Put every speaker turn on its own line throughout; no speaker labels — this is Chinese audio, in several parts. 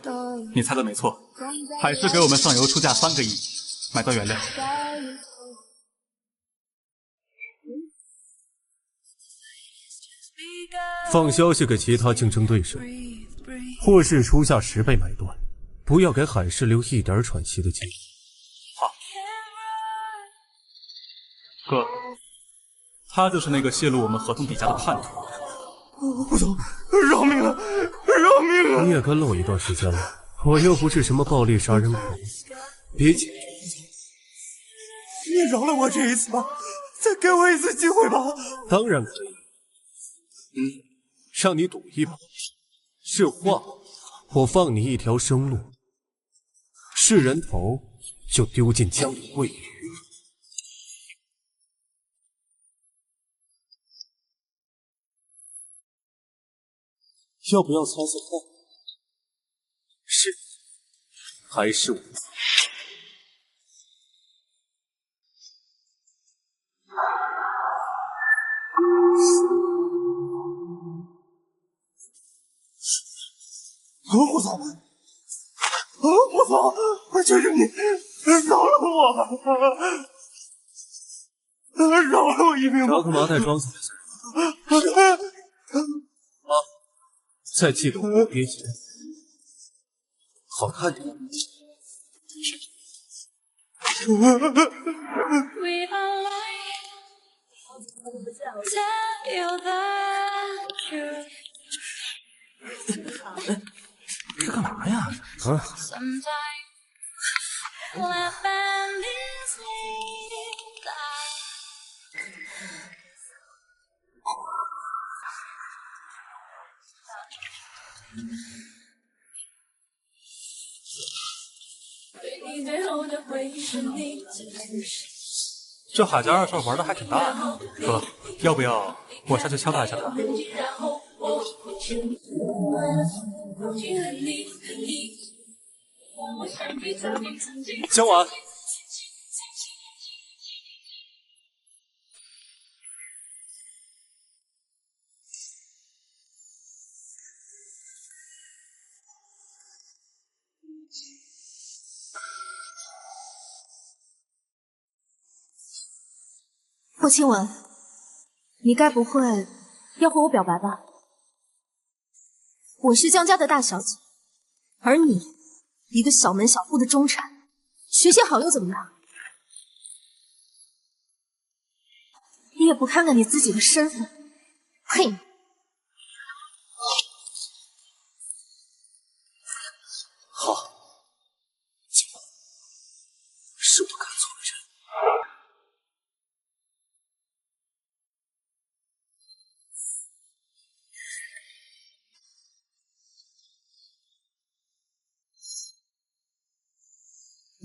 哥，你猜的没错，海狮给我们上游出价3个亿，买到原料。
放消息给其他竞争对手，或是出价10倍买断，不要给海狮留一点喘息的机会。
好，哥，他就是那个泄露我们合同底价的叛徒。
我操！饶命啊！饶命啊！
你也跟了我一段时间了，我又不是什么暴力杀人狂，别紧张。
你饶了我这一次吧，再给我一次机会吧。
当然可以。让你赌一把，是话，我放你一条生路；是人头，就丢进江里喂鱼。要不要猜猜看？是还是我？
我操！我操！我求求你，饶了我！饶了我一命吧！
找个麻袋装死在身上。妈，再记得我别急，好看点。
这干嘛呀？
啊！
这海家二少玩的还挺大呀，哥，要不要我下去敲打一下他？
江晚，
霍清文，你该不会要和我表白吧？我是江家的大小姐，而你一个小门小户的中产，学习好又怎么样？你也不看看你自己的身份，呸！
好，今晚是我看错了人。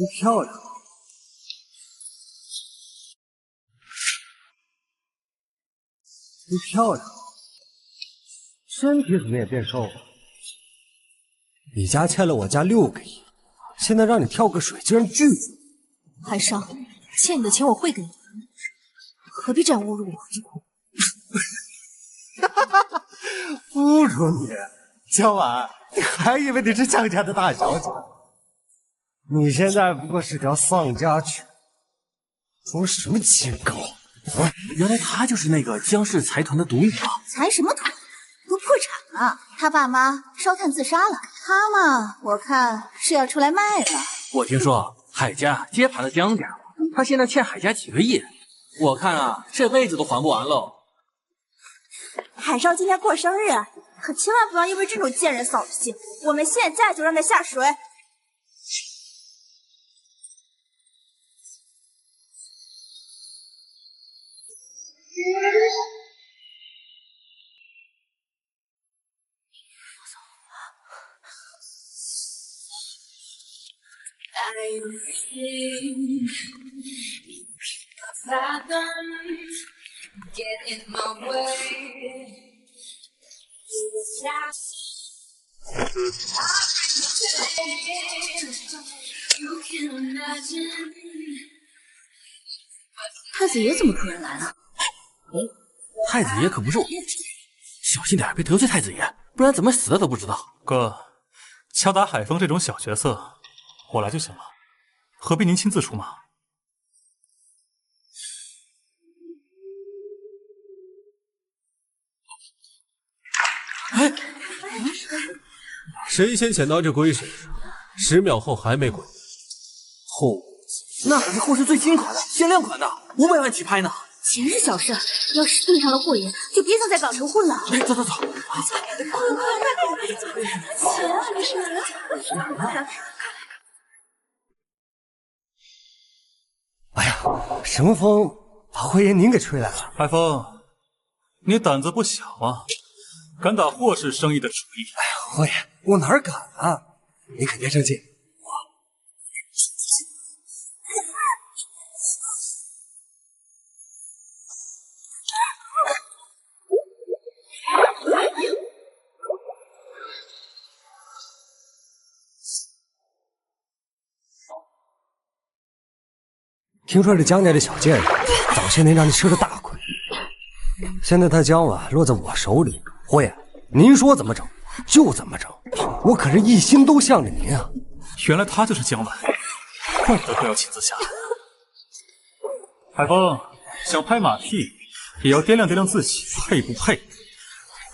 你漂亮，你漂亮，身体怎么也变瘦了？你家欠了我家6个亿，现在让你跳个水，竟然拒绝。
海上，欠你的钱我会给你，何必这样侮辱我？
侮辱你，江晚，你还以为你是江家的大小姐？你现在不过是条丧家犬，装什么清高？
原来他就是那个江氏财团的独女啊！
财什么团？都破产了，他爸妈烧炭自杀了，他嘛，我看是要出来卖了。
我听说海家接盘了江家，他现在欠海家几个亿，我看啊，这辈子都还不完喽。
海少今天过生日，可千万不要因为这种贱人扫了兴，我们现在就让他下水。太子爷怎么突然来了？
太子爷可不是我们的小心点，别得罪太子爷，不然怎么死的都不知道。
哥，敲打海风这种小角色，我来就行了，何必您亲自出马？
哎，谁先捡到这龟谁，10秒后还没滚，后
那可是后世最新款的，限量款的，500万起拍呢。
钱是小事，要是对上了霍爷，就别想在港城混了。
哎，走走走，
哎呀，什么风把霍爷您给吹来了？
海风，你胆子不小啊，敢打霍氏生意的主意。
哎呀，霍爷，我哪敢啊！你可别生气。听说这江家的小贱人早些年让你吃了大亏，现在他江碗落在我手里，霍爷，您说怎么整就怎么整，我可是一心都向着您啊！
原来他就是江碗，怪不得哥要亲自下来。海风，想拍马屁也要掂量掂量自己配不配。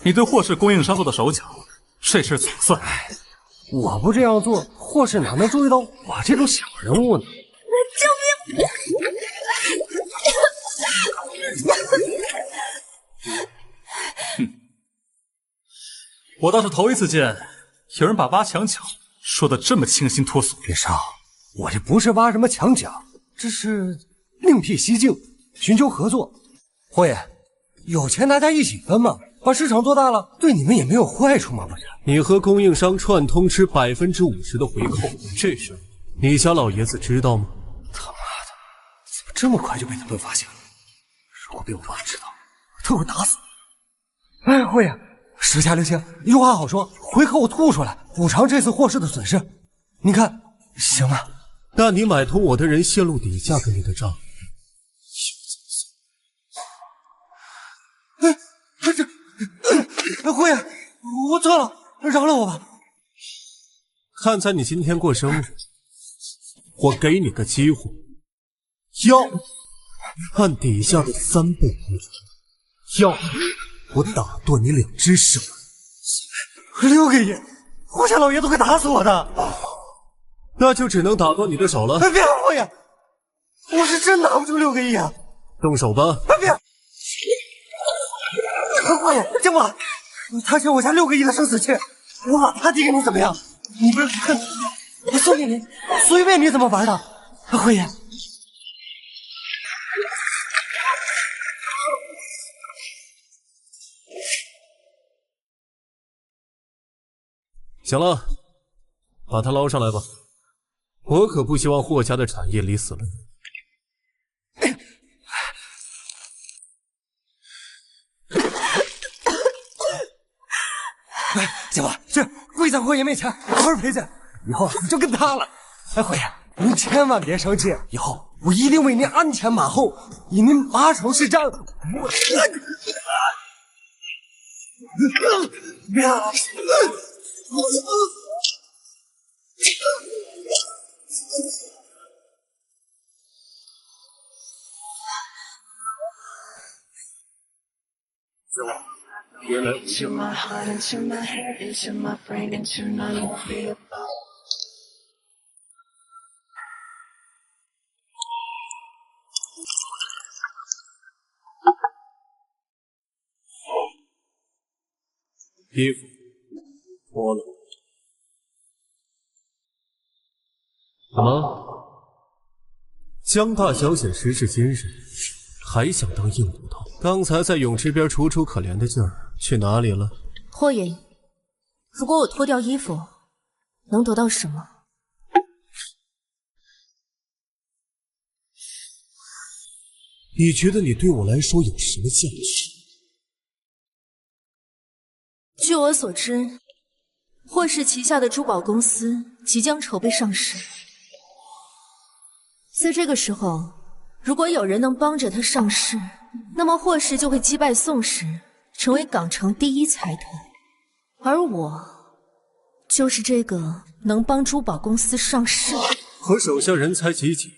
你对霍氏供应商做的手脚，这事怎么算？
我不这样做，霍氏哪能注意到我这种小人物呢？
救命！
我倒是头一次见有人把挖墙脚说的这么清新脱俗。
别少，我这不是挖什么墙角，这是另辟蹊径，寻求合作。霍爷，有钱大家一起分嘛，把市场做大了，对你们也没有坏处嘛，不是？
你和供应商串通吃50%的回扣，这事你家老爷子知道吗？
他妈的，怎么这么快就被他们发现了？如果被我爸知道，他会打死我。哎，霍爷，时下留情，有话好说，回扣我吐出来，补偿这次霍氏的损失。你看行吗？
那你买通我的人泄露底价给你的账，
霍爷，我错了，饶了我吧。
看在你今天过生日，我给你个机会，要按底下的3倍赔偿，要我打断你2只手。
6个亿，霍家老爷子会打死我的。
那就只能打断你的手了。
别，霍爷，我是真拿不出6个亿啊！
动手吧。
别，霍爷，江晚，他是我家6个亿的生死契，我把他递给你怎么样？你不是恨我送给你，随便你怎么玩的，霍爷。
行了，把他捞上来吧。我可不希望霍家的产业里死了人。
行吧，是跪在霍爷面前，好好赔罪。以后就跟他了。哎，霍爷，您千万别生气，以后我一定为您鞍前马后，以您马首是瞻。
原来衣服脱了。怎么？江大小姐时至今日还想当硬骨头？刚才在泳池边楚楚可怜的劲儿去哪里了？
霍爷，如果我脱掉衣服，能得到什么？
你觉得你对我来说有什么价值？
据我所知，霍氏旗下的珠宝公司即将筹备上市。在这个时候，如果有人能帮着他上市，那么霍氏就会击败宋氏，成为港城第一财团，而我就是这个能帮珠宝公司上市的。
和手下人才济济，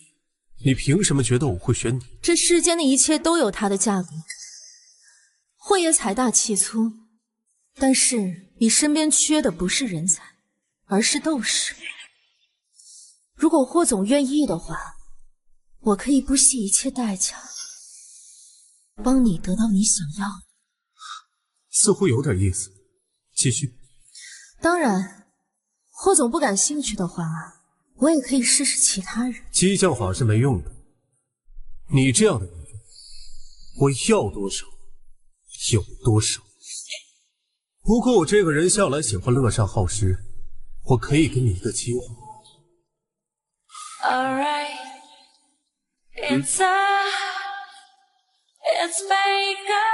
你凭什么觉得我会选你？
这世间的一切都有它的价格。霍爷财大气粗，但是你身边缺的不是人才，而是斗士。如果霍总愿意的话，我可以不惜一切代价，帮你得到你想要的。
似乎有点意思，继续。
当然，霍总不感兴趣的话，我也可以试试其他人。
激将法是没用的，你这样的女人，我要多少有多少。不过我这个人向来喜欢乐善好施，我可以给你一个机会。
Alright, it's Baker.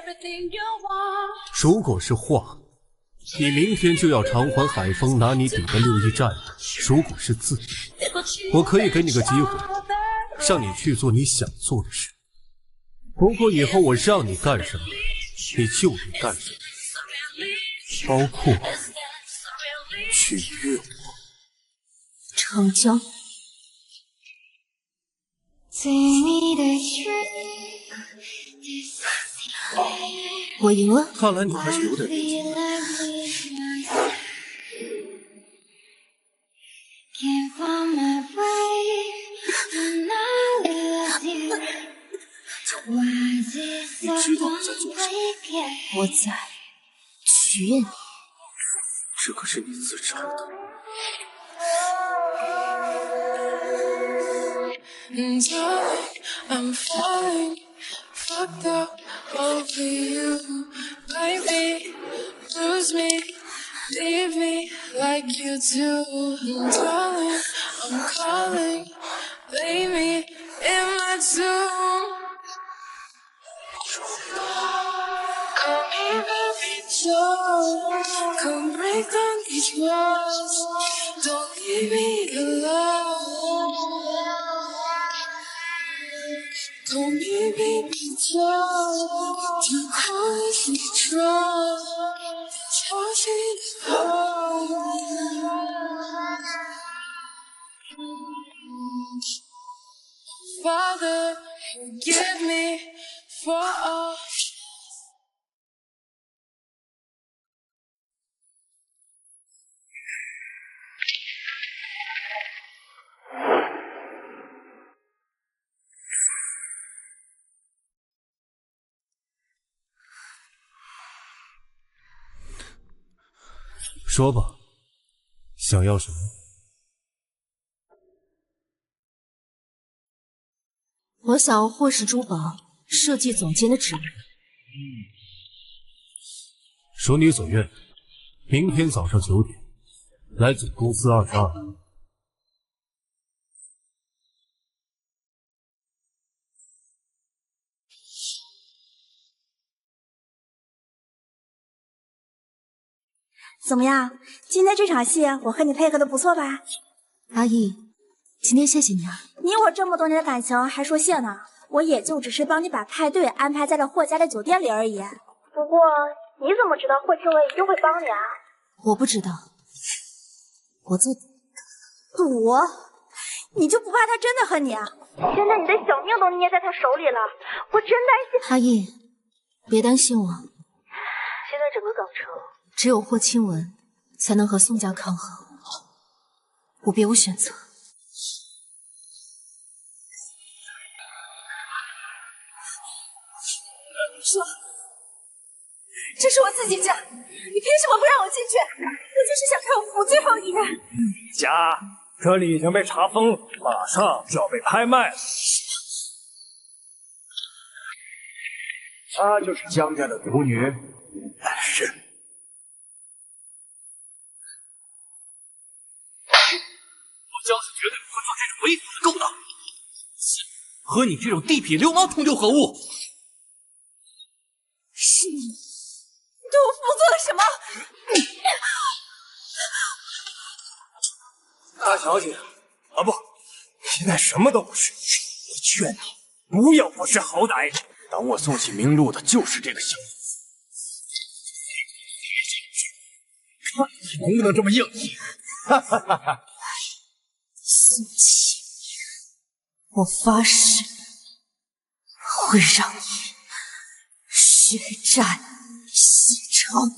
Everything you want.
如果是画，你明天就要偿还海风拿你抵的6亿债务。如果是字，我可以给你个机会，让你去做你想做的事。不过以后我让你干什么，你就得干什么，包括取悦我。
成交。我赢了。
看来你还是有点理解。你知道我在做什么？
我在取悦你。
这可是你自找的。
I'm falling, fucked up over you, baby. Lose me, leave me like you do, darling. I'm calling, lay me in my tomb. Come here, baby, don't come break down these walls. Don't leave me alone. Come here, baby, don't call me strong. Touch it Father, forgive me for all.
说吧，想要什么？
我想要霍氏珠宝设计总监的职位。
如你所愿，明天早上9点来总公司22。
怎么样？今天这场戏我和你配合的不错吧？
阿姨，今天谢谢你啊。
你我这么多年的感情还说谢呢？我也就只是帮你把派对安排在了霍家的酒店里而已。不过你怎么知道霍青文一定会帮你啊？
我不知道，我在
赌。你就不怕他真的恨你啊？现在你的小命都捏在他手里了，我真担心。
阿姨，别担心我。
现在整个港城
只有霍青文才能和宋家抗衡，我别无选择。说，这是我自己家，你凭什么不让我进去？我就是想看我服最后一眼。
家，这里已经被查封了，马上就要被拍卖了。她就是江家的独女，是。
江是绝对不会做这种猥琐的勾当，和你这种地痞流氓同流合污。
是你对我服做了什么？
大小姐，啊不，现在什么都不是。我劝你不要不识好歹。当我送起名录的就是这个小子，看你能不能这么硬气！哈哈哈哈！
宋启明，我发誓会让你血债血偿。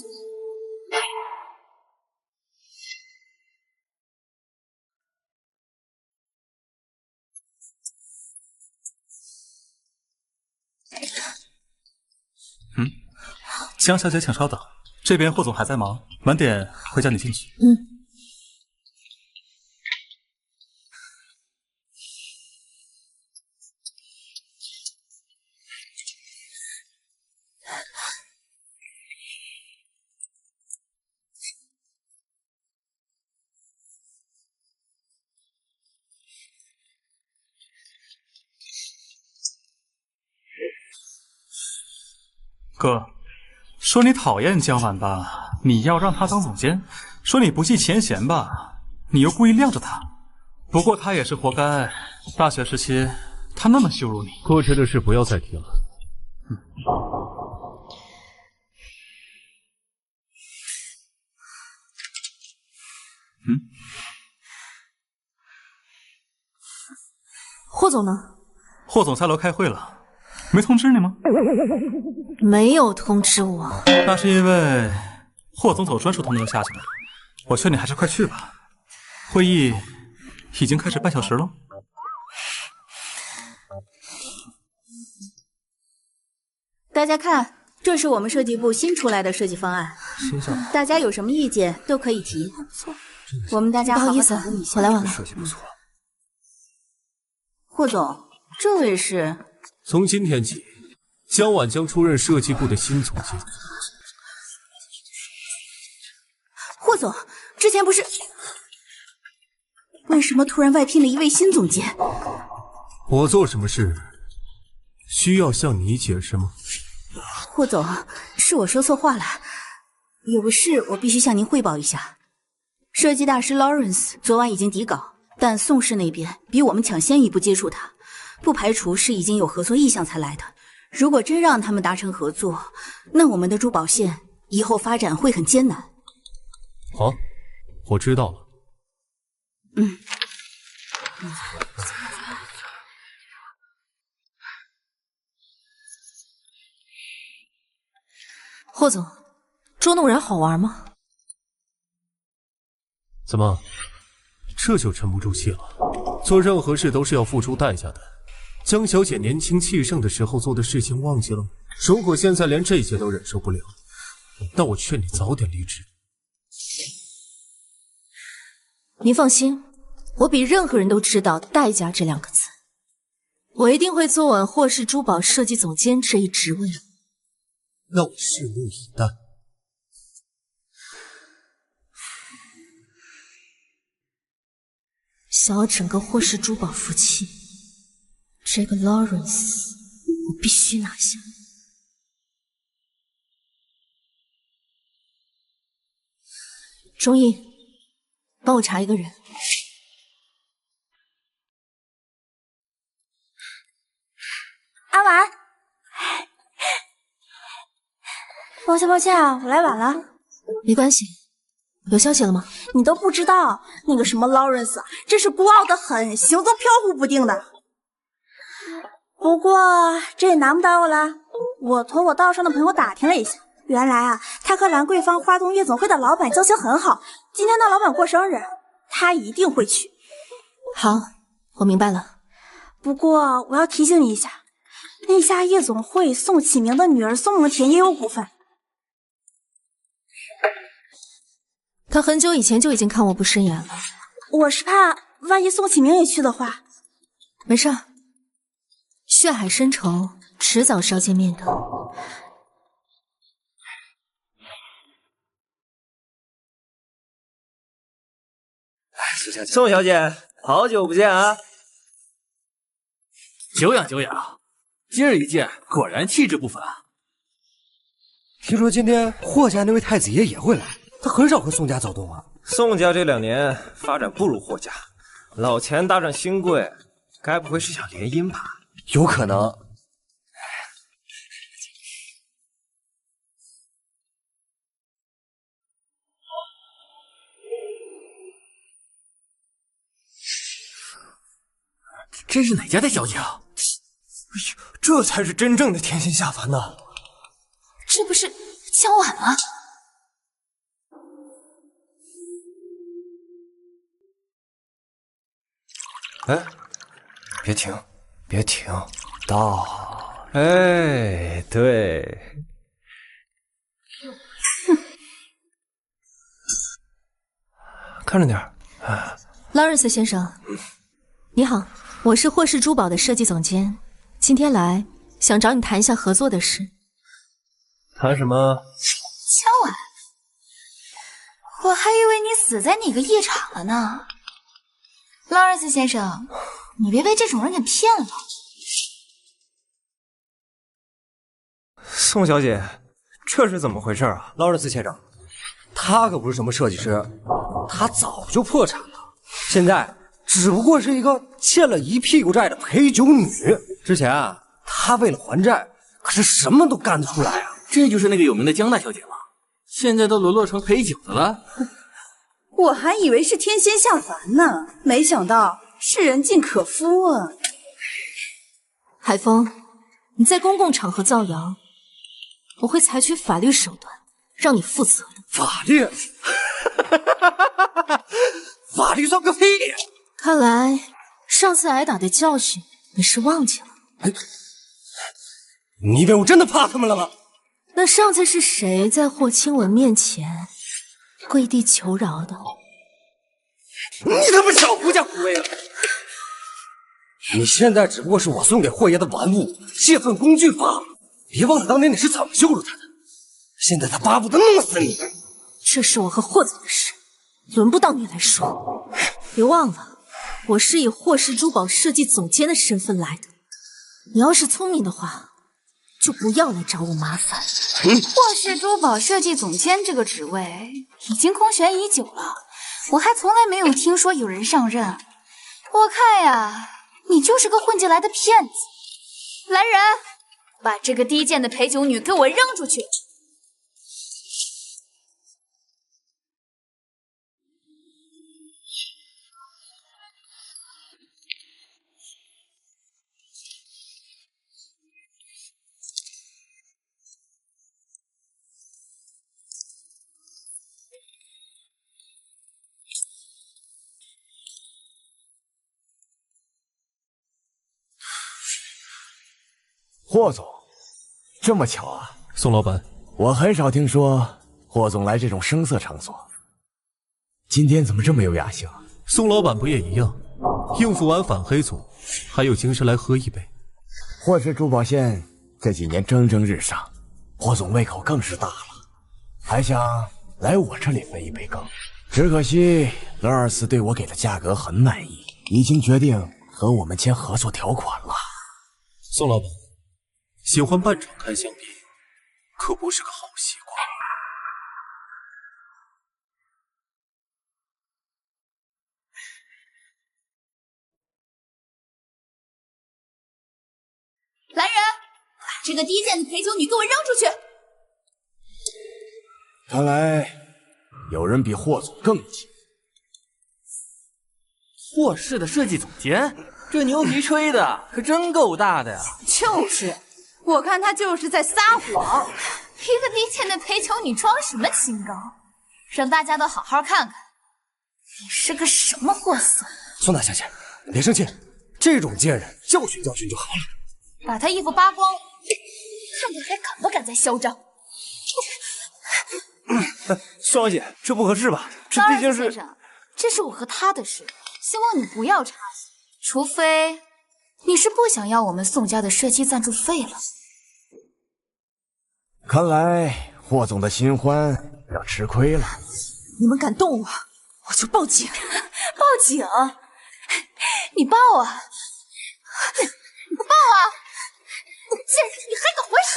江小姐，请稍等，这边霍总还在忙，晚点会叫你进去。哥，说你讨厌江晚吧，你要让他当总监；说你不计前嫌吧，你又故意晾着他。不过他也是活该，大学时期他那么羞辱你。
过去的事不要再提了。
霍总呢？
霍总下楼开会了，没通知你吗？
没有通知我。
那是因为霍总走专属通道下去的。我劝你还是快去吧，会议已经开始半小时了。
大家看，这是我们设计部新出来的设计方案，大家有什么意见都可以提。我们大家好好讨论一下。
我来晚了。
设计不错。
霍总，这位是？
从今天起，江晚将出任设计部的新总监。
霍总，之前不是？为什么突然外聘了一位新总监？
我做什么事需要向你解释吗？
霍总，是我说错话了，有个事我必须向您汇报一下。设计大师 Lawrence 昨晚已经底稿，但宋氏那边比我们抢先一步接触他，不排除是已经有合作意向才来的。如果真让他们达成合作，那我们的珠宝线以后发展会很艰难。
好，我知道了。
霍总，捉弄人好玩吗？
怎么，这就沉不住气了？做任何事都是要付出代价的。江小姐年轻气盛的时候做的事情忘记了吗？如果现在连这些都忍受不了，那我劝你早点离职。
您放心，我比任何人都知道代价这两个字。我一定会坐稳霍氏珠宝设计总监这一职位。
那我拭目以待。
想要整个霍氏珠宝服气，这个 Lawrence 我必须拿下。钟毅，帮我查一个人。
阿婉，抱歉啊，我来晚了。
没关系，有消息了吗？
你都不知道，那个什么 Lawrence 真是孤傲的很，行踪飘忽不定的。不过这也难不倒我了，我托我道上的朋友打听了一下，原来啊，他和兰桂坊花东夜总会的老板交情很好，今天那老板过生日，他一定会去。
好，我明白了。
不过我要提醒你一下，那家夜总会宋启明的女儿宋梦田也有股份。
他很久以前就已经看我不顺眼了。
我是怕万一宋启明也去的话。
没事，血海深仇，迟早是要见面的。
宋小姐，好久不见啊！
久仰久仰，今日一见，果然气质不凡。
听说今天霍家那位太子爷也会来，他很少和宋家走动啊。宋家这2年发展不如霍家，老钱大战新贵，该不会是想联姻吧？
有可能。
这是哪家的小姐啊？
这才是真正的天仙下凡呐！
这不是江婉吗？
哎，别停，别停，到！哎，对，看着点儿。
劳伦斯先生，你好，我是霍氏珠宝的设计总监，今天来想找你谈一下合作的事。
谈什么？
江婉，我还以为你死在哪个夜场了呢。劳伦斯先生，你别被这种人给骗了。
宋小姐，这是怎么回事啊？
劳伦斯先生，他可不是什么设计师，他早就破产了，现在只不过是一个欠了一屁股债的陪酒女。之前啊，他为了还债，可是什么都干得出来啊。
这就是那个有名的江大小姐吗？现在都沦落成陪酒的了。
我还以为是天仙下凡呢，没想到是人尽可夫啊！
海风，你在公共场合造谣，我会采取法律手段让你负责的。
法律？法律算个屁呀！
看来上次挨打的教训你是忘记了。
你以为我真的怕他们了吗？
那上次是谁在霍清文面前跪地求饶的？
你他妈小狐假虎威了！你现在只不过是我送给霍爷的玩物，泄愤工具罢了。别忘了当年你是怎么羞辱他的，现在他巴不得弄死你。
这是我和霍总的事，轮不到你来说。别忘了，我是以霍氏珠宝设计总监的身份来的。你要是聪明的话，就不要来找我麻烦。
霍氏珠宝设计总监这个职位已经空悬已久了，我还从来没有听说有人上任。我看呀，你就是个混进来的骗子。来人，把这个低贱的陪酒女给我扔出去！
霍总，这么巧啊！
宋老板，
我很少听说霍总来这种声色场所，今天怎么这么有雅兴？
宋老板不也一样？应付完反黑组，还有精神来喝一杯。
霍氏珠宝线这几年蒸蒸日上，霍总胃口更是大了，还想来我这里分一杯羹。只可惜劳尔斯对我给的价格很满意，已经决定和我们签合作条款了。
宋老板，喜欢半场看香槟，可不是个好习惯。
来人，把这个低贱的陪酒女给我扔出去！
看来有人比霍总更急。
霍氏的设计总监，这牛皮吹的可真够大的呀！
就是，我看他就是在撒谎。一个低贱的陪酒女装什么清高？让大家都好好看看，你是个什么货色！
宋大小姐，别生气，这种贱人教训教训就好了。
把他衣服扒光，看看还敢不敢再嚣张！
宋小姐，这不合适吧？这毕竟是……
先生，这是我和他的事，希望你不要插嘴，除非你是不想要我们宋家的设计赞助费了。
看来霍总的新欢要吃亏了。
你们敢动我，我就报警！
报警？你报啊！你报啊！贱人，你还敢还手！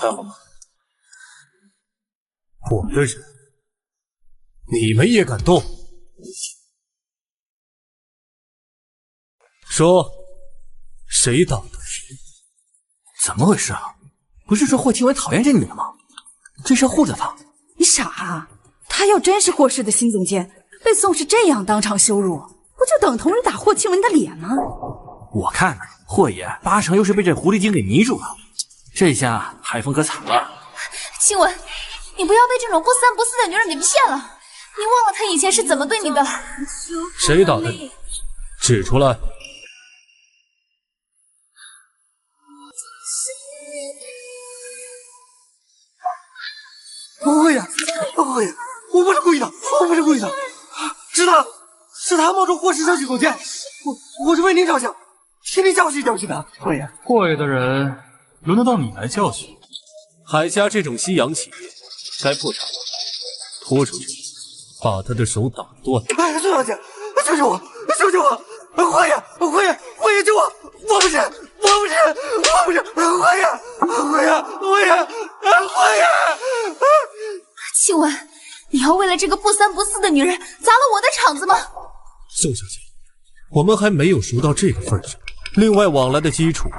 看好吗？
我的人，你们也敢动？说，谁挡的？
怎么回事啊？不是说霍清文讨厌这女的吗？这事护着她。
你傻啊！他要真是霍氏的新总监，被宋氏这样当场羞辱，不就等同于打霍清文的脸吗？
我看霍爷八成又是被这狐狸精给迷住了，这下海风可惨了。
清文，你不要被这种不三不四的女人给骗了，你忘了她以前是怎么对你的？
谁打的你？指出来！
不会呀，不会呀，我不是故意的，我不是故意的，是他冒充霍氏车企总监，我是为您着想，替您教训教训他。霍爷，
霍爷的人，轮得到你来教训？
海家这种夕阳企业该破产了，拖出去，把他的手打断。
哎，宋小姐，救救我，救救我！霍爷，霍爷救我！我不是，霍爷！
清文，你要为了这个不三不四的女人砸了我的场子吗？
宋小姐，我们还没有熟到这个份上。另外，往来的基础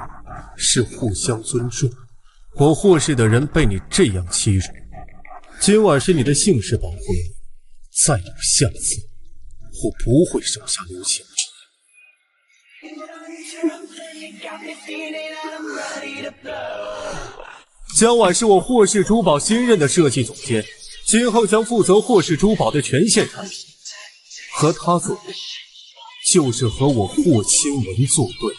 是互相尊重。我霍氏的人被你这样欺辱，今晚是你的姓氏保护了你，再有下次，我不会手下留情。江晚是我霍氏珠宝新任的设计总监，今后将负责霍氏珠宝的全线产品。和他作对，就是和我霍清文作对。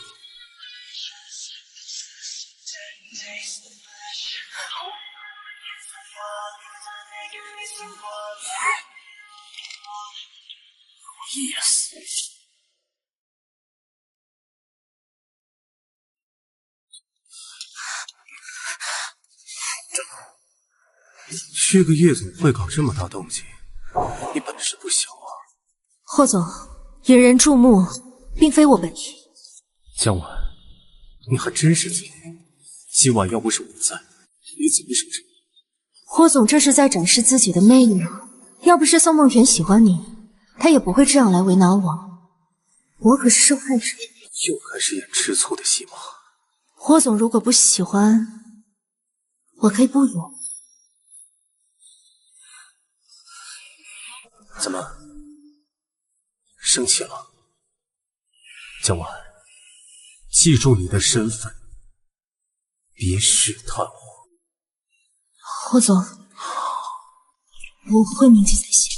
去个夜总会搞这么大动静，你本事不小啊！
霍总，引人注目，并非我本意。
江晚，你还真是嘴硬。今晚要不是我在，你怎么收场？
霍总这是在展示自己的魅力吗？要不是宋梦珇喜欢你，他也不会这样来为难我。我可是受害者。
又开始演吃醋的戏码。
霍总如果不喜欢，我可以不演。
怎么？生气了？江晚，记住你的身份，别试探我。
霍总，我会铭记在心。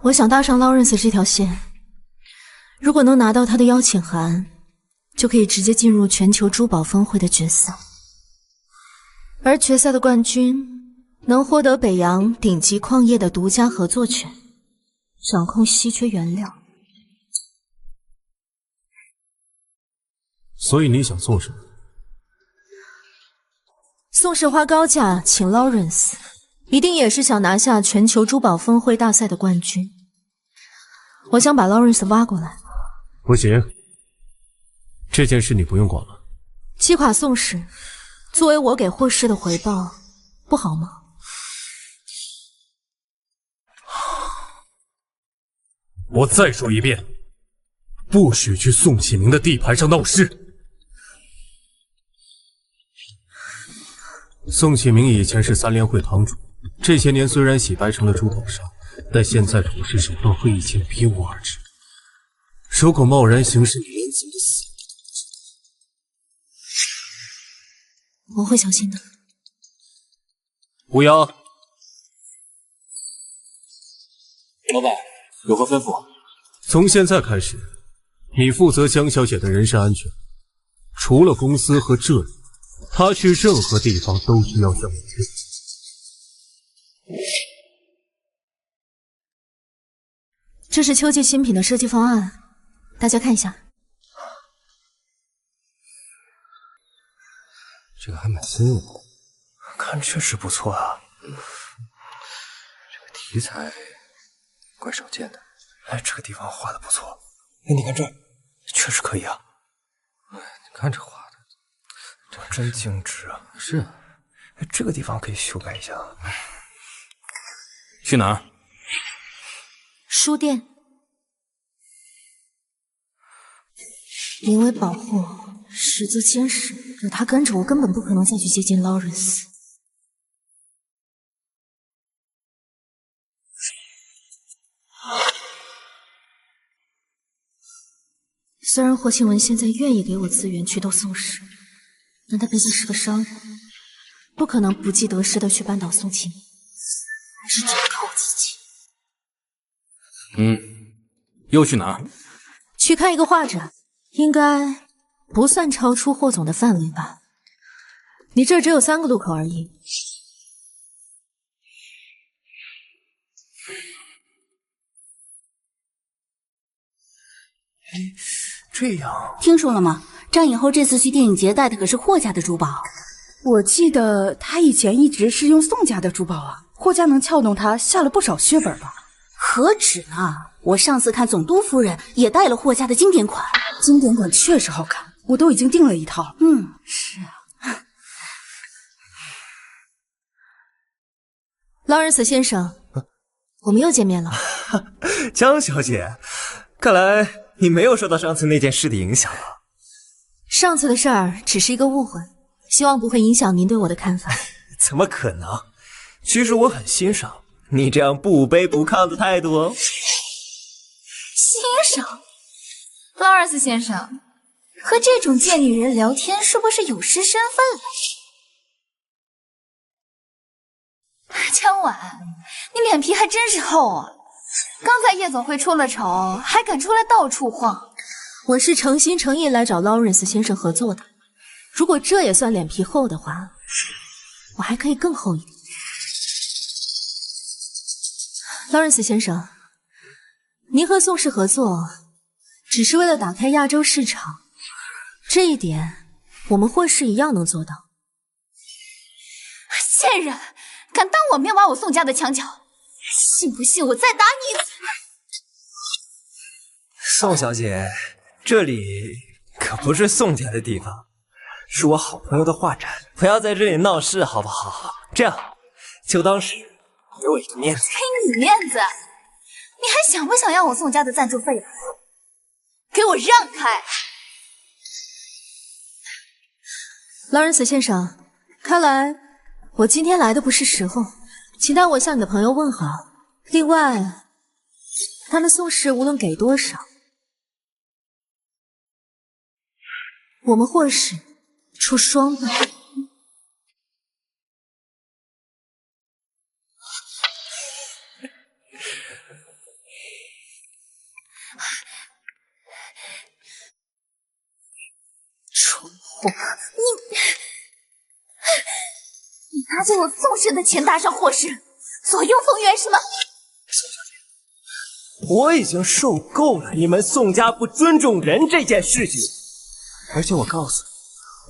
我想搭上 Lawrence 这条线，如果能拿到他的邀请函，就可以直接进入全球珠宝峰会的决赛。而决赛的冠军能获得北洋顶级矿业的独家合作权，掌控稀缺原料。
所以你想做什么？
宋氏花高价请 Lawrence， 一定也是想拿下全球珠宝峰会大赛的冠军。我想把 Lawrence 挖过来。
不行，这件事你不用管了。
击垮宋氏，作为我给霍氏的回报，不好吗？
我再说一遍，不许去宋启明的地盘上闹事。宋启明以前是3联会堂主，这些年虽然洗白成了珠宝商，但现在处事手段和以前别无二致。如果贸然行事，你连自己的死
我会小心的。
无忧，
老板有何吩咐？
从现在开始，你负责江小姐的人身安全，除了公司和这里，她去任何地方都需要向我确认。
这是秋季新品的设计方案，大家看一下。
这个还蛮新颖的，看确实不错啊。这个题材怪少见的。哎，这个地方画的不错。哎，你看这儿，确实可以啊。哎，你看这画的，这真精致啊。是啊，哎，这个地方可以修改一下。
去哪儿？
书店。名为保护，实则监视。有他跟着我，根本不可能再去接近劳伦斯。虽然霍庆文现在愿意给我资源去斗宋氏，但他毕竟是个商人，不可能不计得失的去扳倒宋庆，还是只能靠我自己。
又去哪儿？
去看一个画展，应该不算超出霍总的范围吧？你这只有3个路口而已。
这样，
听说了吗？张影后这次去电影节带的可是霍家的珠宝。
我记得他以前一直是用宋家的珠宝啊，霍家能撬动他下了不少血本吧？
何止呢！我上次看总督夫人也带了霍家的经典款，
经典款确实好看，我都已经订了一套。
是啊。
劳伦斯先生，我们又见面了。
江小姐，看来你没有受到上次那件事的影响啊。
上次的事儿只是一个误会，希望不会影响您对我的看法。
怎么可能？其实我很欣赏你这样不卑不亢的态度哦。
欣赏，劳尔斯先生，和这种贱女人聊天是不是有失身份了？江晚，你脸皮还真是厚啊！刚才夜总会出了丑，还敢出来到处晃。
我是诚心诚意来找劳伦斯先生合作的，如果这也算脸皮厚的话，我还可以更厚一点。劳伦斯先生，您和宋氏合作，只是为了打开亚洲市场，这一点我们霍氏一样能做到。
贱人，敢当我面挖我宋家的墙角，信不信我再打你一次？
宋小姐，这里可不是宋家的地方，是我好朋友的画展，不要在这里闹事好不好？这样，就当是给我一个面子。
给你面子？你还想不想要我宋家的赞助费了？给我让开！
劳伦斯先生，看来我今天来的不是时候，请代我向你的朋友问好。另外，他们宋氏无论给多少，我们霍氏出双倍。蠢货，
你拿着我宋氏的钱搭上霍氏，左右逢源是吗？
宋小姐，我已经受够了你们宋家不尊重人这件事情，而且我告诉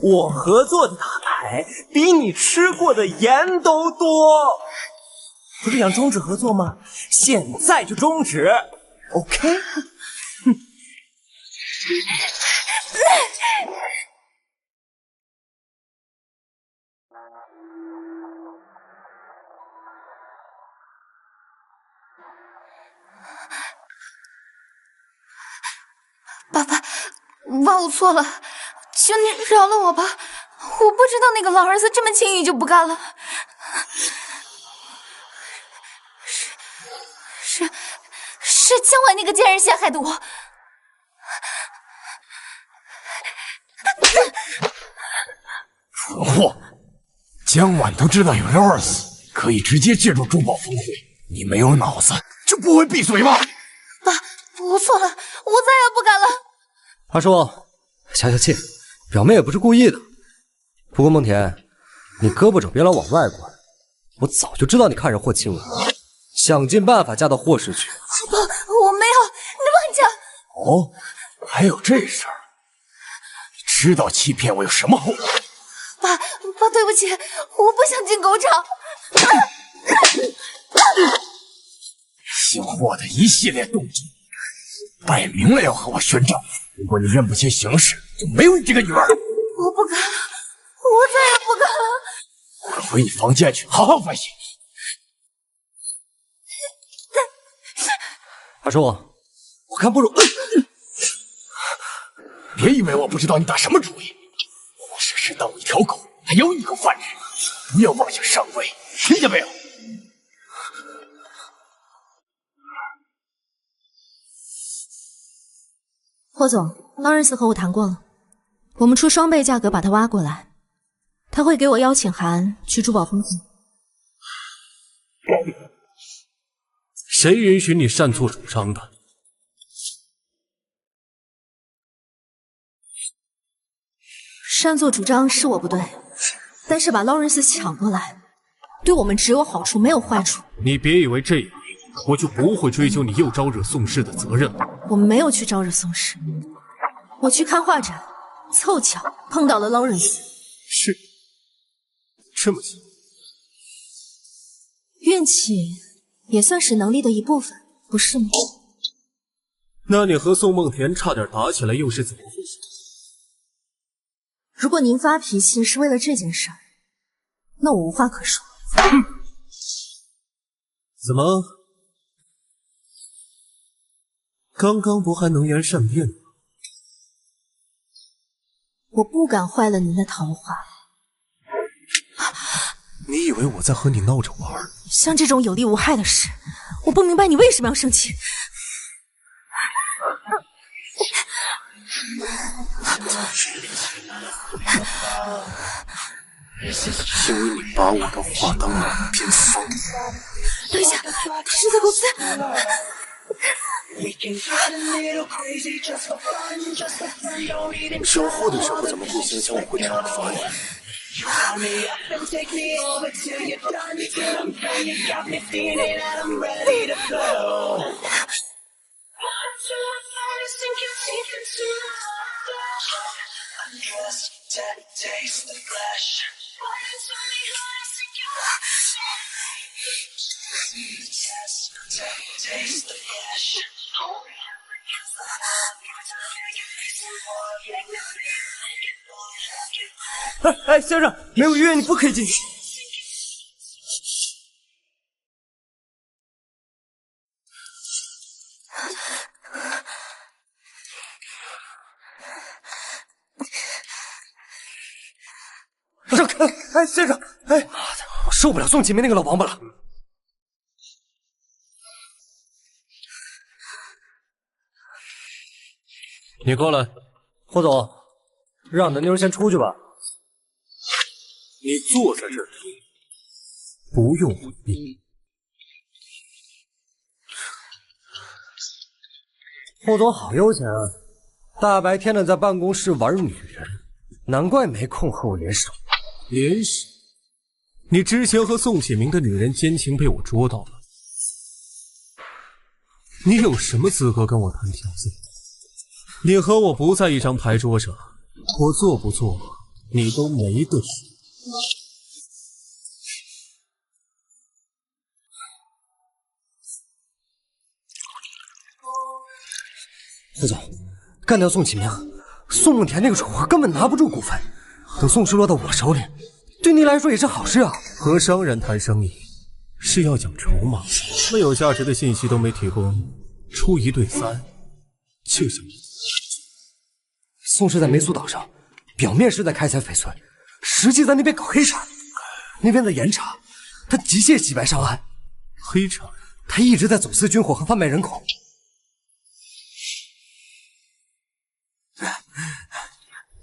你，我合作的大牌比你吃过的盐都多。不是想终止合作吗？现在就终止 ，OK？
爸爸，我错了，求你饶了我吧，
我不知道那个劳尔斯这么轻易就不干了。是江晚那个贱人陷害的我。
蠢货！江晚都知道有劳尔斯，可以直接介入珠宝峰会，你没有脑子就不会闭嘴吗？
爸，我错了，我再也不敢了。
阿叔，消消气，表妹也不是故意的。不过梦田，你胳膊肘别老往外拐，我早就知道你看上霍青了，想尽办法嫁到霍氏去。
不，我没有，你乱讲。
哦，还有这事儿？你知道欺骗我有什么后果？
爸，对不起，我不想进狗场。
姓霍的一系列动作，摆明了要和我宣战。如果你认不清形势，就没有你这个女儿。
我不敢了，我再也不敢了。
快回你房间去，好好反省。
阿叔，我看不如……
别以为我不知道你打什么主意。活生生当我一条狗，还咬你一口饭吃，不要妄想上位，听见没有？
霍总，劳伦斯和我谈过了，我们出双倍价格把他挖过来，他会给我邀请函去珠宝峰会。
谁允许你擅作主张的？
擅作主张是我不对，但是把劳伦斯抢过来，对我们只有好处没有坏处。
你别以为这样我就不会追究你又招惹宋氏的责任了。
我们没有去招惹宋氏，我去看画展，凑巧碰到了劳伦斯。
是，这么巧？
运气也算是能力的一部分，不是吗？
那你和宋梦田差点打起来又是怎么回事？
如果您发脾气是为了这件事儿，那我无话可说。
怎么？刚刚不还能言善辩吗？
我不敢坏了您的桃花。
你以为我在和你闹着玩？
像这种有利无害的事，我不明白你为什么要生气。
因为你把我的话当耳边风。
等一下，他是在公司。
小霍的时候怎么不先向我会场发言？
哎，先生，没有预约你不可以进去。让开！哎，先生，哎，妈的，我受不了宋启明那个老王八了。
你过来，
霍总，让你的妞先出去吧。
你坐在这儿听，不用回避。
霍总好悠闲啊，大白天的在办公室玩女人，难怪没空和我联手。
联手？你之前和宋启明的女人奸情被我捉到了，你有什么资格跟我谈条件？你和我不在一张牌桌上，我做不做你都没得说。
副总，干掉宋启明，宋梦田那个蠢货根本拿不住股份，等宋氏落到我手里，对你来说也是好事啊。
和商人谈生意是要讲筹码，那有价值的信息都没提供，出1对3，就想
宋氏在梅苏岛上，表面是在开采翡翠，实际在那边搞黑产，那边的严查，他极限洗白上岸。
黑产，
他一直在走私军火和贩卖人口。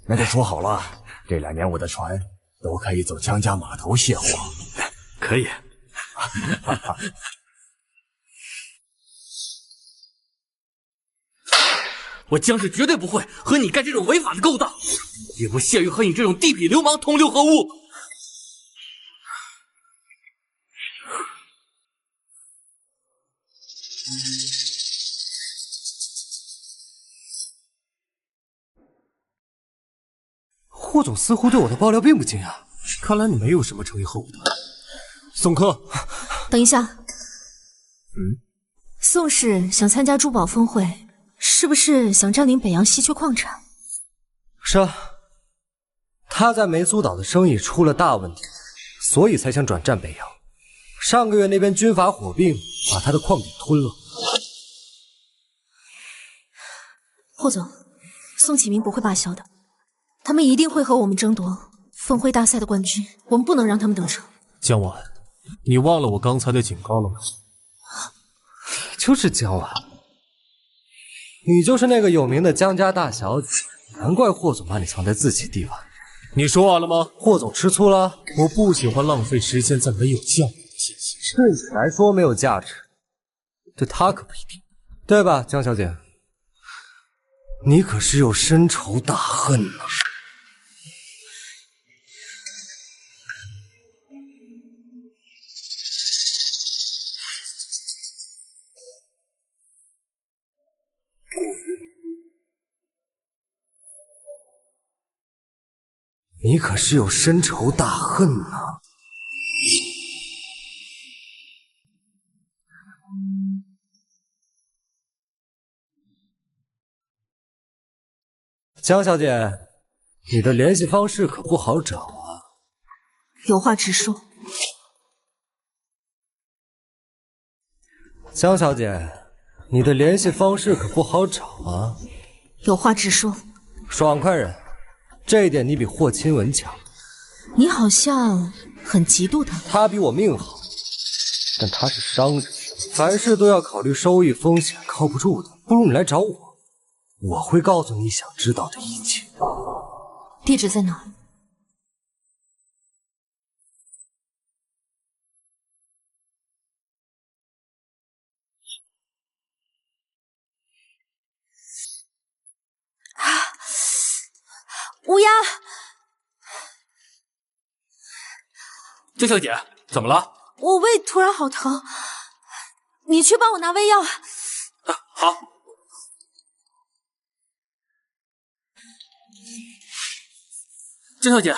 那就说好了，这2年我的船都可以走江家码头卸货。
可以。我江氏绝对不会和你干这种违法的勾当，也不屑于和你这种地痞流氓同流合污。
霍总似乎对我的爆料并不惊讶，
看来你没有什么成于后的。宋克，
等一下。宋氏想参加珠宝峰会，是不是想占领北洋稀缺矿产？
是啊，他在梅苏岛的生意出了大问题，所以才想转战北洋。上个月那边军阀火并，把他的矿点吞了。
霍总，宋启明不会罢休的，他们一定会和我们争夺峰会大赛的冠军，我们不能让他们得逞。
江晚，你忘了我刚才的警告了吗？
就是江晚，你就是那个有名的江家大小姐，难怪霍总把你藏在自己地方。
你说完了吗？
霍总吃醋了？
我不喜欢浪费时间在没有价值的信息上。
对你来说没有价值，对他可不一定，对吧，江小姐？你可是有深仇大恨呐！你可是有深仇大恨呐！江小姐，你的联系方式可不好找啊。
有话直说。
江小姐，你的联系方式可不好找啊。
有话直说。
爽快人，这一点你比霍钦文强。
你好像很嫉妒他。
他比我命好，但他是商人，凡事都要考虑收益风险，靠不住的。不如你来找我，我会告诉你想知道的一切。
地址在哪儿？
乌鸦，
江小姐，怎么了？
我胃突然好疼，你去帮我拿胃药。
好。江小姐，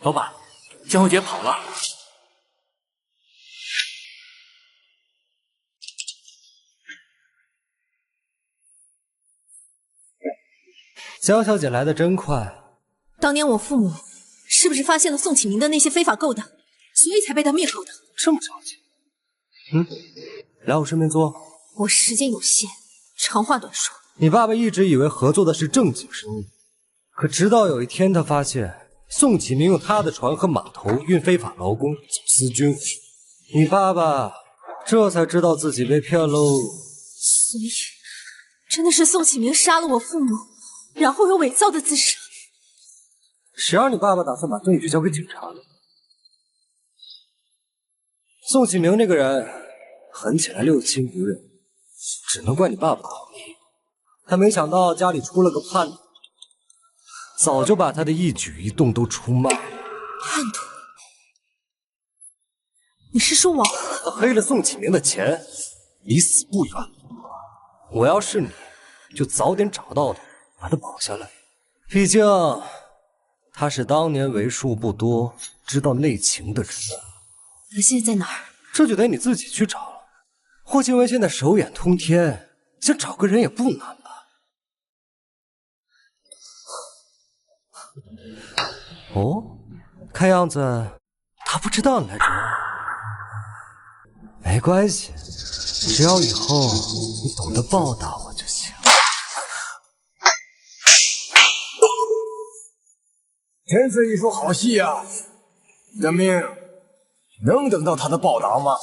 老板，江小姐跑了。
江小姐来的真快。
当年我父母是不是发现了宋启明的那些非法勾当，所以才被他灭口的？
这么着急？来我身边坐。
我时间有限，长话短说。
你爸爸一直以为合作的是正经生意，可直到有一天他发现宋启明用他的船和码头运非法劳工，走私军火，你爸爸这才知道自己被骗喽。
所以，真的是宋启明杀了我父母，然后又伪造的自杀。
谁让你爸爸打算把证据交给警察呢？宋启明这个人狠起来六亲不认，只能怪你爸爸好命。他没想到家里出了个叛徒，早就把他的一举一动都出卖了。
叛徒？你是说我？
他黑了宋启明的钱，离死不远。我要是你，就早点找到他，把他保下来。毕竟他是当年为数不多知道内情的人。
他现在在哪儿？
这就得你自己去找了。霍钦文现在手眼通天，想找个人也不难吧？哦，看样子他不知道你来找我。没关系，只要以后你懂得报答我就行。
真是一出好戏啊！你的命能等到他的报答吗？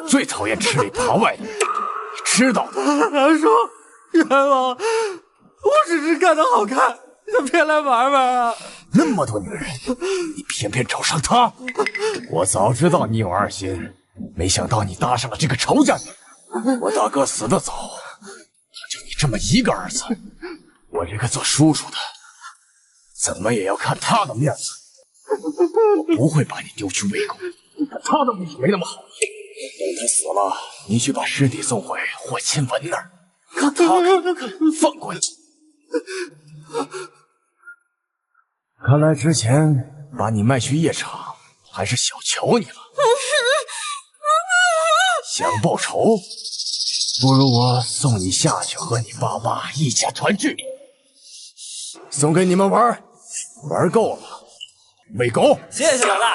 最讨厌吃里扒外的，你知道的。
二叔，冤枉！我只是看他好看，就偏来玩玩啊！
那么多女人，你偏偏找上她？我早知道你有二心，没想到你搭上了这个仇家女人。我大哥死得早，他就你这么一个儿子，我这个做叔叔的，怎么也要看他的面子。我不会把你丢去喂狗，但他的命没那么好。等他死了，你去把尸体送回霍钦文那儿，可他放过你。看来之前把你卖去夜场，还是小瞧你了。想报仇，不如我送你下去和你爸妈一家团聚。送给你们玩，玩够了，喂狗。
谢谢老大。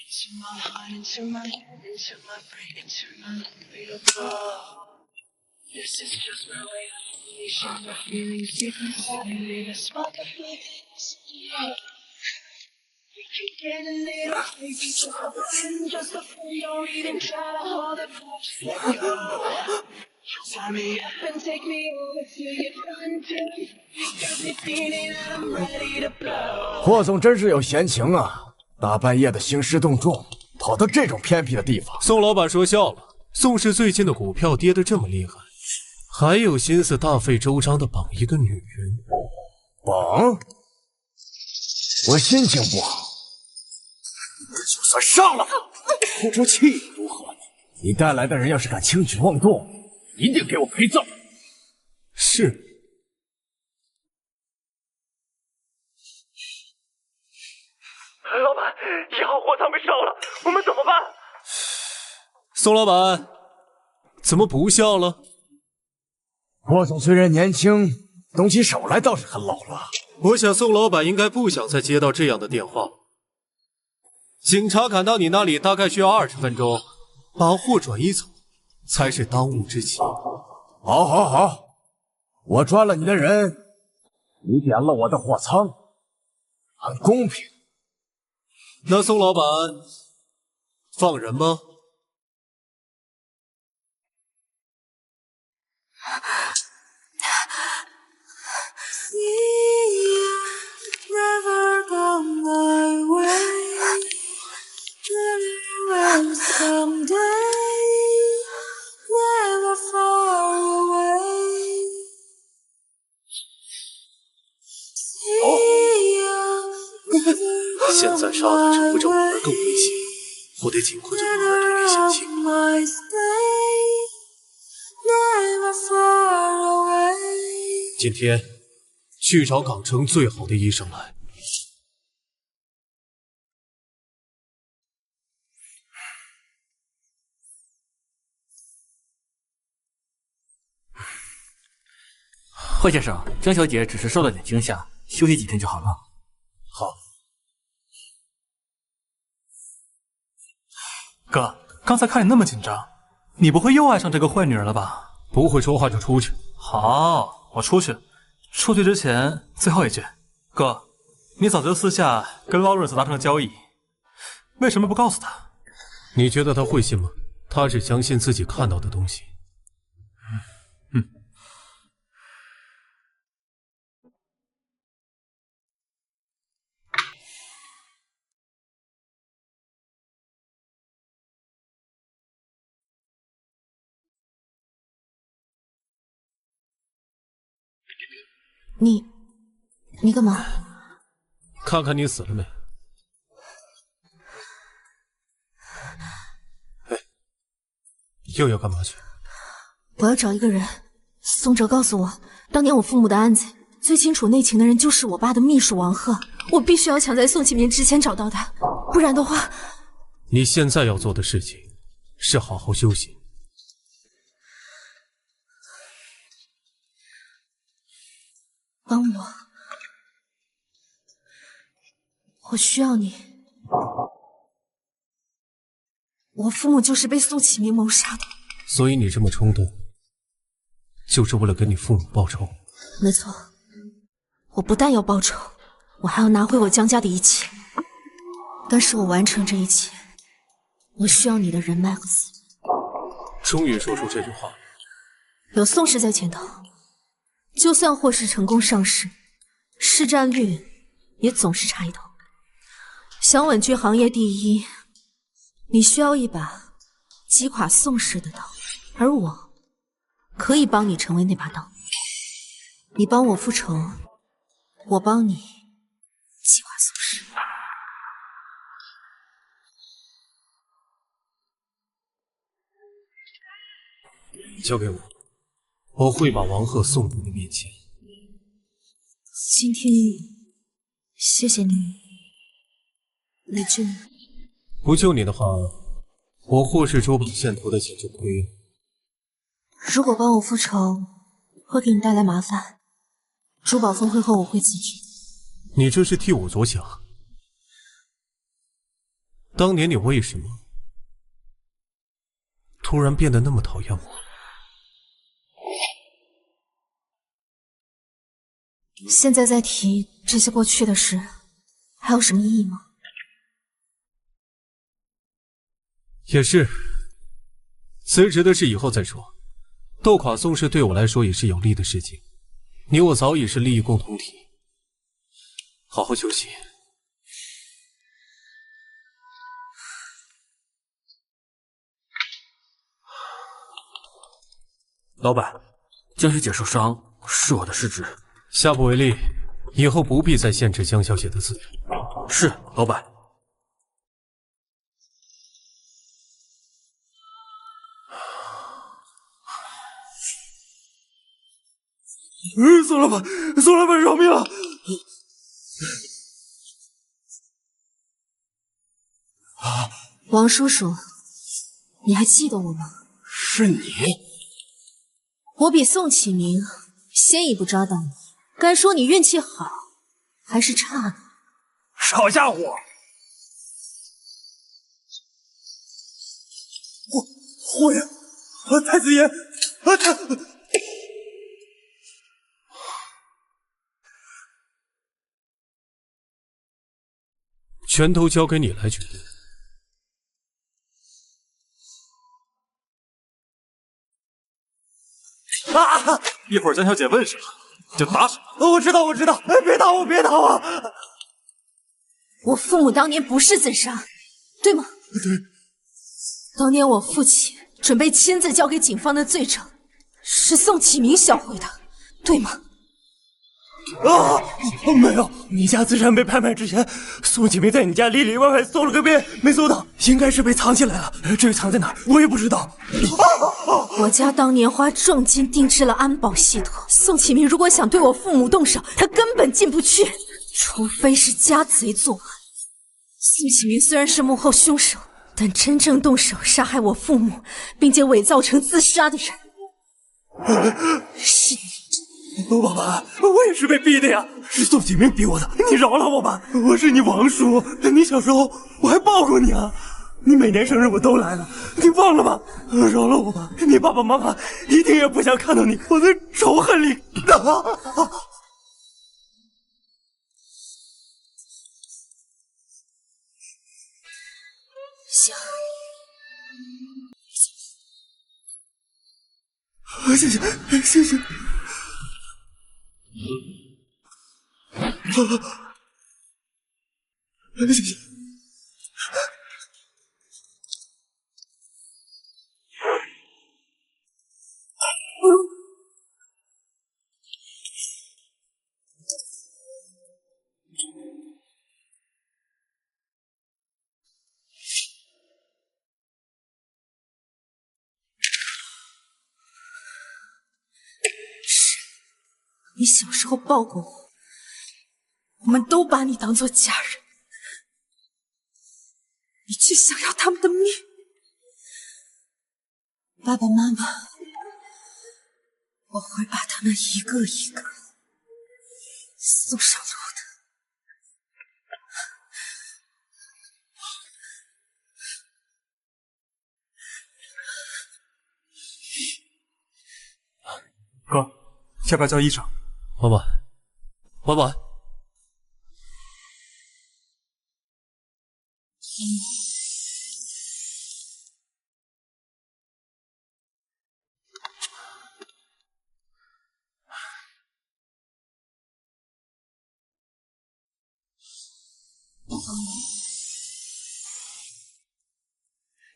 Into my heart, into my head, into my brain, into my beautiful. This is just my way of unleashing my feelings deep inside me. The spark of feelings. We can get a little crazy, just a friend, just a friend. Don't even try to hold it back, just let go. Tie me up and take me over to your front door. Got me feeling that I'm ready to blow.
霍总真是有闲情啊！大半夜的兴师动众，跑到这种偏僻的地方。
宋老板说笑了，宋氏最近的股票跌得这么厉害，还有心思大费周章的绑一个女人？
绑？我心情不好，就算上了吧，出气也如何呢？你带来的人要是敢轻举妄动，一定给我陪葬。
是。
老板，1号货仓被烧了，我们怎么办？
宋老板，怎么不笑了？
霍总虽然年轻，动起手来倒是很老了。
我想宋老板应该不想再接到这样的电话。警察赶到你那里大概需要20分钟，把货转移走才是当务之急。
好，好，好，我抓了你的人，你点了我的货仓，很公平。
那宋老板放人吗？现在杀的只会让女儿更危险，我得尽快将女儿带给小青。今天去找港城最好的医生来。
霍先生，江小姐只是受了点惊吓，休息几天就好了。
好。
哥，刚才看你那么紧张，你不会又爱上这个坏女人了吧？
不会说话就出去。
好，我出去。出去之前最后一句，哥，你早就私下跟劳伦斯达成了交易，为什么不告诉他？
你觉得他会信吗？他只相信自己看到的东西。
你干嘛？
看看你死了没？又要干嘛去？
我要找一个人。宋哲告诉我，当年我父母的案子，最清楚内情的人就是我爸的秘书王贺。我必须要抢在宋启明之前找到他，不然的话……
你现在要做的事情是好好休息。
帮我，我需要你。我父母就是被宋启明谋杀的。
所以你这么冲动，就是为了给你父母报仇？
没错，我不但要报仇，我还要拿回我江家的一切。但是我完成这一切，我需要你的人脉和资源。
终于说出这句话。
有宋氏在前头，就算霍氏成功上市，市占率也总是差一头。想稳居行业第一，你需要一把击垮宋氏的刀，而我可以帮你成为那把刀。你帮我复仇，我帮你击垮宋氏。
交给我，我会把王贺送到你面前。
今天谢谢你来救我。
不救你的话，我霍氏珠宝线投的钱就亏了。
如果帮我复仇会给你带来麻烦，珠宝峰会后我会辞职。
你这是替我着想。当年你为什么突然变得那么讨厌我？
现在再提这些过去的事，还有什么意义吗？
也是，辞职的事以后再说。斗垮宋氏对我来说也是有利的事情，你我早已是利益共同体。好好休息。
老板，江小姐受伤是我的失职，
下不为例，以后不必再限制江小姐的资源。
是，老板。
宋老板，宋老板饶命啊！
王叔叔，你还记得我吗？
是你。
我比宋启明先一步抓到你，该说你运气好还是差呢？
少吓唬！霍爷，太子爷，
全都交给你来决定。
啊！
一会儿江小姐问什么就答什么。
我知道，别打我，别打我！
我父母当年不是自杀，对吗？
对。
当年我父亲准备亲自交给警方的罪证，是宋启明销毁的，对吗？
啊！没有，你家资产被拍卖之前，宋启明在你家里里外外搜了个遍，没搜到，应该是被藏起来了。至于藏在哪儿，我也不知道。
我家当年花重金定制了安保系统，宋启明如果想对我父母动手，他根本进不去，除非是家贼作案。宋启明虽然是幕后凶手，但真正动手杀害我父母，并且伪造成自杀的人，是你。
爸爸，我也是被逼的呀，是宋启明逼我的，你饶了我吧，我是你王叔，你小时候我还抱过你啊，你每年生日我都来了，你忘了吗？饶了我吧，你爸爸妈妈一定也不想看到你我的仇恨里。
行，
谢谢，谢谢。谢谢。
你小时候抱过我，我们都把你当做家人，你却想要他们的命。爸爸妈妈，我会把他们一个一个送上路的。
哥，要不要叫医生？
婉婉，婉婉，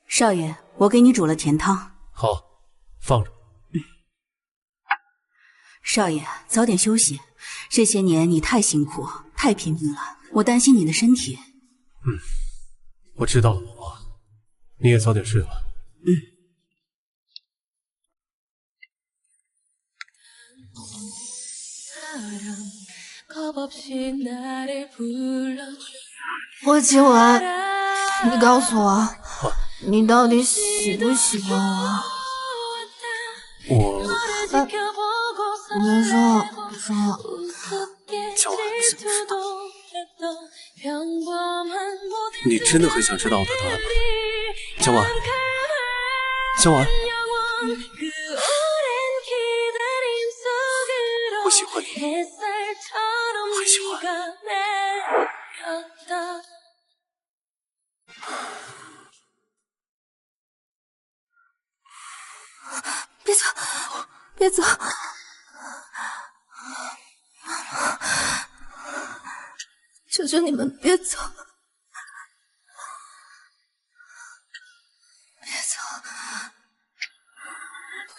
少爷，我给你煮了甜汤。
好，放着。
少爷，早点休息。这些年你太辛苦，太拼命了，我担心你的身体。
我知道了，婉婉，你也早点睡吧。
我今晚，你告诉我，你到底喜不喜欢我？别说，
小婉，你真的很想知道我的答案吗？小婉，小婉，我喜欢你，很喜欢。
别走，别走！求求你们别走！别走！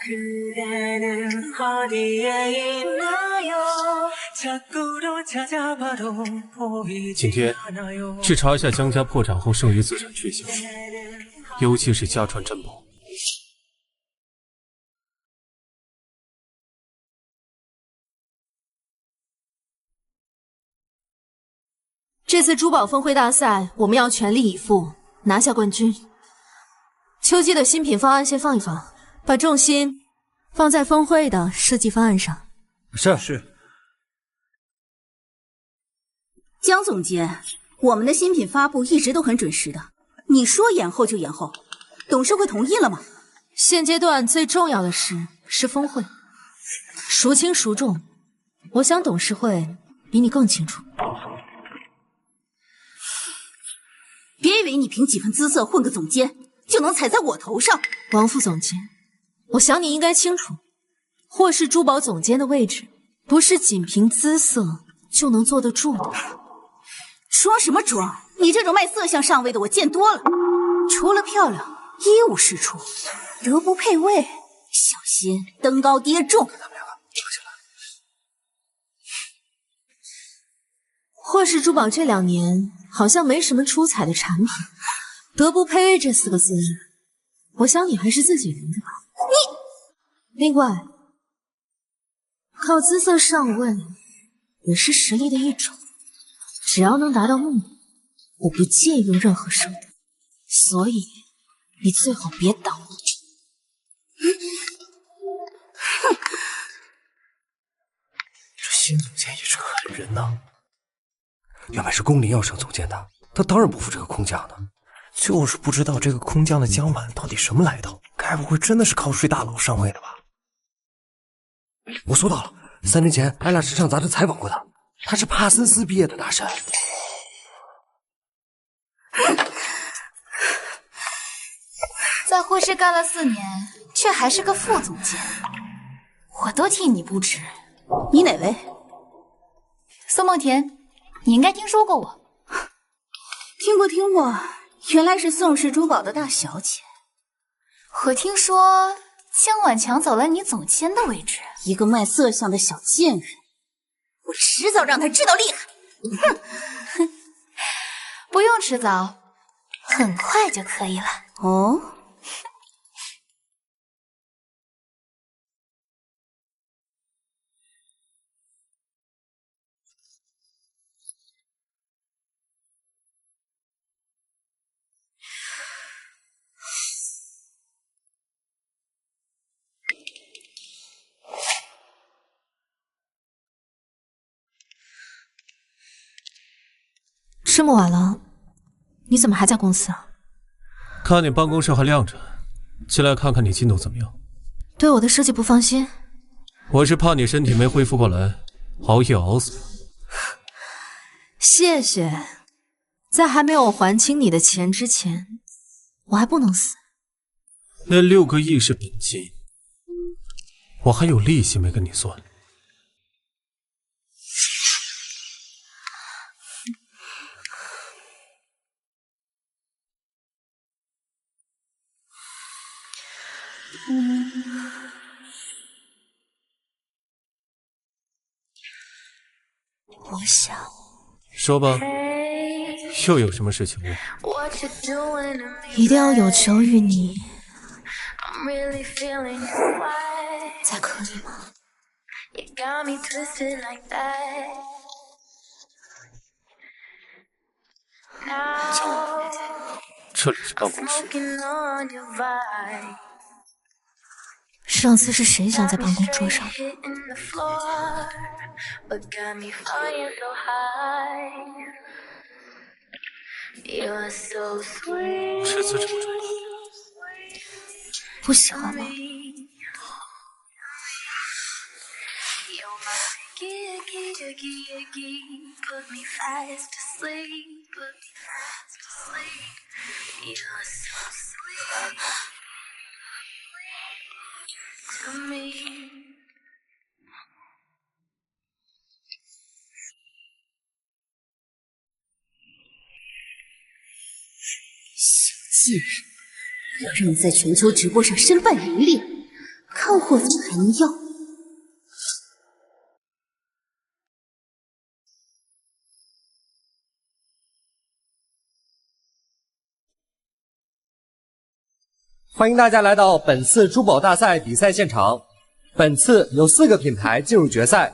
그대는 어디에 있나요? 자꾸로 찾아봐도 보이지
景天，
않아요.
去查一下江家破产后剩余资产去向，尤其是家传珍宝。
这次珠宝峰会大赛，我们要全力以赴，拿下冠军。秋季的新品方案先放一放，把重心放在峰会的设计方案上。
是。
江总监，我们的新品发布一直都很准时的，你说延后就延后，董事会同意了吗？
现阶段最重要的是峰会，孰轻孰重，我想董事会比你更清楚。
别以为你凭几分姿色混个总监就能踩在我头上，
王副总监，我想你应该清楚，霍氏珠宝总监的位置不是仅凭姿色就能坐得住的。
装什么装？你这种卖色相上位的我见多了，除了漂亮一无是处，德不配位，小心登高跌重。他们两个吵起来。
霍氏珠宝这2年。 好像没什么出彩的产品，德不配位这4个字，我想你还是自己人的吧。另外，靠姿色上位也是实力的一种，只要能达到目的，我不介意用任何手段。所以，你最好别挡我。
这新总监也是个狠人呐。 原来是宫林要升总监的，他当然不服这个空降的。就是不知道这个空降的江晚到底什么来头，该不会真的是靠睡大佬上位的吧？我搜到了，3年前艾拉时尚杂志采访过他，他是帕森斯毕业的大神。
在霍氏干了4年，却还是个副总监，我都替你不值。
你哪位？
苏梦田。 你应该听说过我，
听过，原来是宋氏珠宝的大小姐。
我听说江晚抢走了你总监的位置，
一个卖色相的小贱人，我迟早让她知道厉害。
哼，不用迟早，很快就可以了。
哦。
这么晚了，你怎么还在公司啊？
看你办公室还亮着，进来看看你进度怎么样。
对我的设计不放心？
我是怕你身体没恢复过来，熬夜熬死。
谢谢，在还没有还清你的钱之前，我还不能死。
那6个亿是本金，我还有利息没跟你算。
我想
说吧，又有什么事情问？
一定要有求于你，才可以吗？
这里是办公室。
上次是谁想在办公桌上？
尺子这么重，
不喜欢吗？
小贱人，要让你在全球直播上身败名裂，看货怎么还能要？
欢迎大家来到本次珠宝大赛比赛现场。本次有4个品牌进入决赛，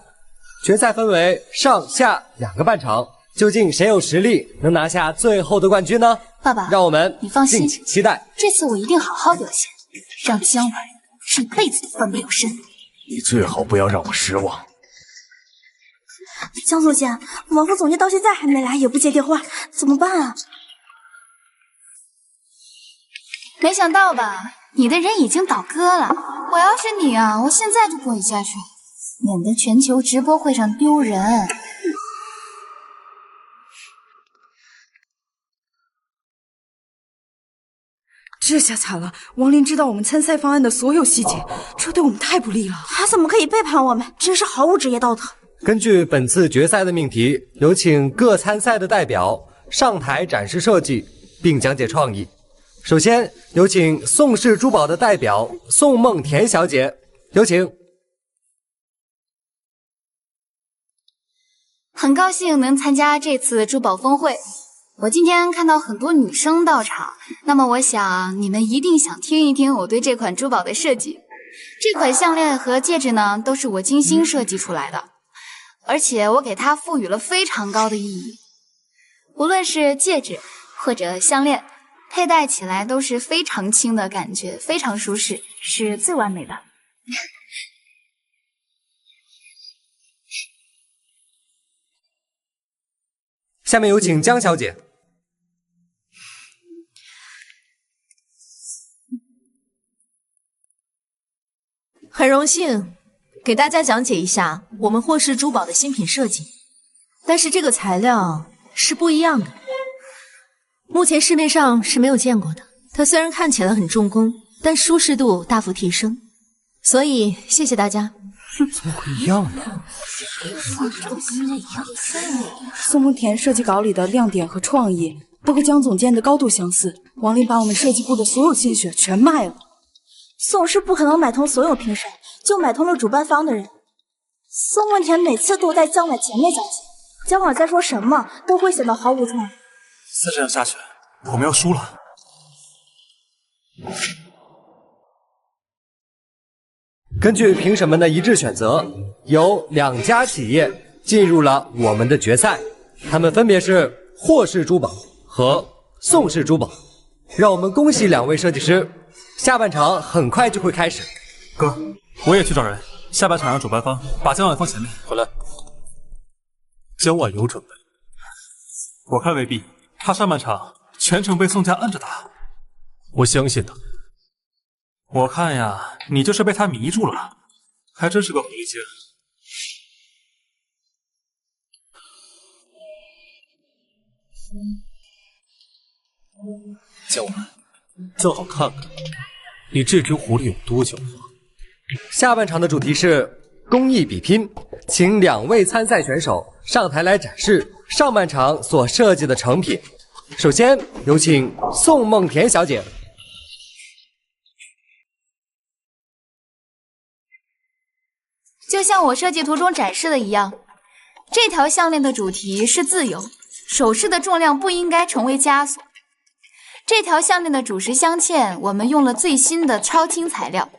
决赛分为上下2个半场，究竟谁有实力能拿下最后的冠军呢？
爸爸，
让我们
你放心，
敬请期待。
这次我一定好好表现，让姜文这辈子都翻不了身。
你最好不要让我失望。
江总监，王副总监到现在还没来，也不接电话，怎么办啊？
没想到吧，你的人已经倒戈了。我要是你啊，我现在就跪下去，免得全球直播会上丢人。
这下惨了，王林知道我们参赛方案的所有细节，这对我们太不利了。
他怎么可以背叛我们？真是毫无职业道德。
根据本次决赛的命题，有请各参赛的代表上台展示设计，并讲解创意。首先有请宋氏珠宝的代表宋梦田小姐，有请。
很高兴能参加这次珠宝峰会。我今天看到很多女生到场，那么我想你们一定想听一听我对这款珠宝的设计。这款项链和戒指呢，都是我精心设计出来的，而且我给它赋予了非常高的意义。无论是戒指或者项链，佩戴起来都是非常轻的感觉，非常舒适，是最完美的。
下面有请江小姐。
很荣幸给大家讲解一下我们霍氏珠宝的新品设计，但是这个材料是不一样的，目前市面上是没有见过的。它虽然看起来很重工，但舒适度大幅提升，所以谢谢大家。
怎么会一样呢？
宋梦田设计稿里的亮点和创意都和江总监的高度相似，王林把我们设计部的所有心血全卖了。
宋氏不可能买通所有评审，就买通了主办方的人。宋梦田每次都在姜婉前面讲解，姜婉在说什么都会显得毫无创意。
再这样下去，我们要输了。
根据评审们的一致选择，有2家企业进入了我们的决赛，他们分别是霍氏珠宝和宋氏珠宝。让我们恭喜2位设计师，下半场很快就会开始。
哥，我也去找人，下半场让主办方把姜婉放前面。
回来。姜婉有准备，
我看未必，他上半场全程被宋家摁着打。
我相信他。
我看呀，你就是被他迷住了，还真是个狐狸精。
江晚，正好看看你这只狐狸有多狡猾。
下半场的主题是工艺比拼，请2位参赛选手上台来展示上半场所设计的成品。首先有请宋梦田小姐。
就像我设计图中展示的一样，这条项链的主题是自由，首饰的重量不应该成为枷锁。这条项链的主石镶嵌，我们用了最新的超轻材料，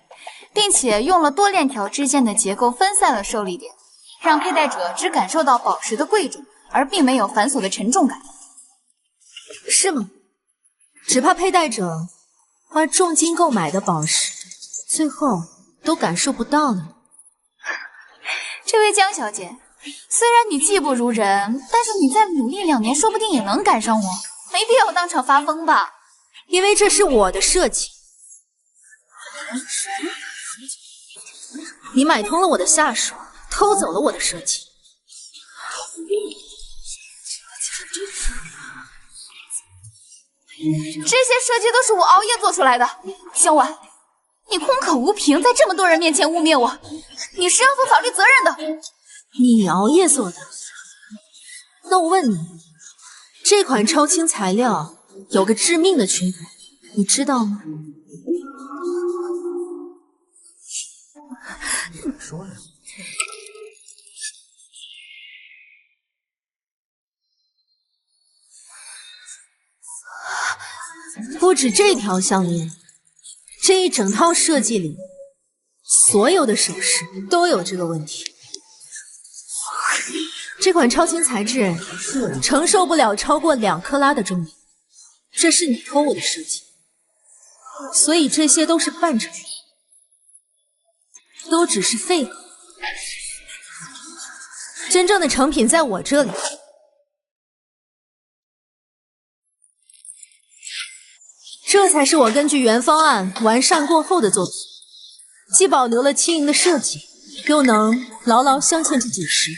并且用了多链条之间的结构分散了受力点，让佩戴者只感受到宝石的贵重，而并没有繁琐的沉重感。
是吗？只怕佩戴者花重金购买的宝石，最后都感受不到了。
这位江小姐，虽然你技不如人，但是你再努力2年，说不定也能赶上我。没必要当场发疯吧？
因为这是我的设计。你买通了我的下属，偷走了我的设计。
这些设计都是我熬夜做出来的。江晚，你空口无凭，在这么多人面前污蔑我，你是要负法律责任的。
你熬夜做的？那我问你，这款超轻材料有个致命的缺点，你知道吗？
说呀。
不止这条项链，这一整套设计里，所有的首饰都有这个问题。这款超轻材质承受不了超过2克拉的重量，这是你偷我的设计，所以这些都是半成品，都只是废口。真正的成品在我这里。这才是我根据原方案完善过后的作品，既保留了轻盈的设计，又能牢牢镶嵌住主石。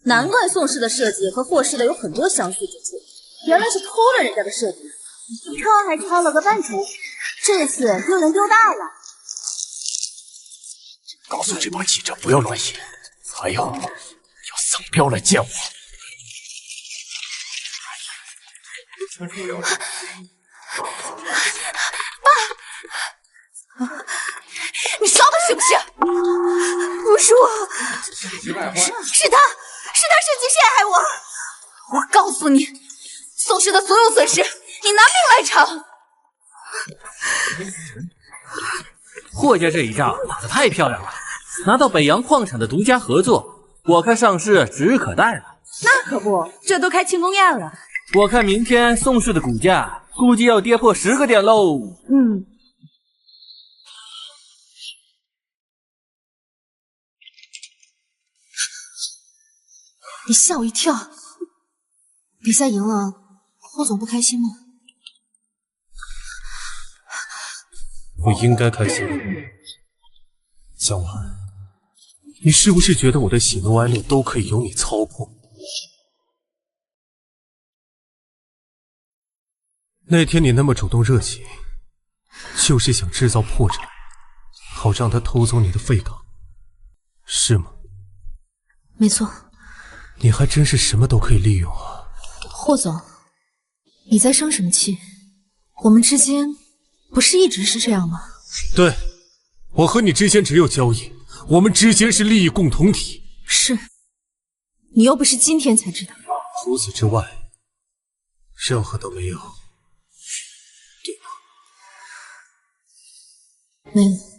难怪宋氏的设计和霍氏的有很多相似之处，原来是偷了人家的设计，抄还抄了个半成品，这次丢人丢大了。
告诉这帮记者不要乱写，还有要僧彪来见我。
你烧的是不是？不是我，是他设计陷害我。我告诉你，宋氏的所有损失，你拿命来偿。
霍家这一仗打得太漂亮了，拿到北洋矿产的独家合作，我看上市指日可待了。
那可不，这都开庆功宴了。
我看明天宋氏的股价估计要跌破10个点喽。
你吓我一跳！比赛赢了，霍总不开心吗？
我应该开心。江晚，你是不是觉得我的喜怒哀乐都可以由你操控？那天你那么主动热情，就是想制造破绽，好让他偷走你的废钢，是吗？
没错。
你还真是什么都可以利用啊。
霍总，你在生什么气？我们之间不是一直是这样吗？
对，我和你之间只有交易，我们之间是利益共同体。
是，你又不是今天才知道。
除此之外，任何都没有，对吗？
没有。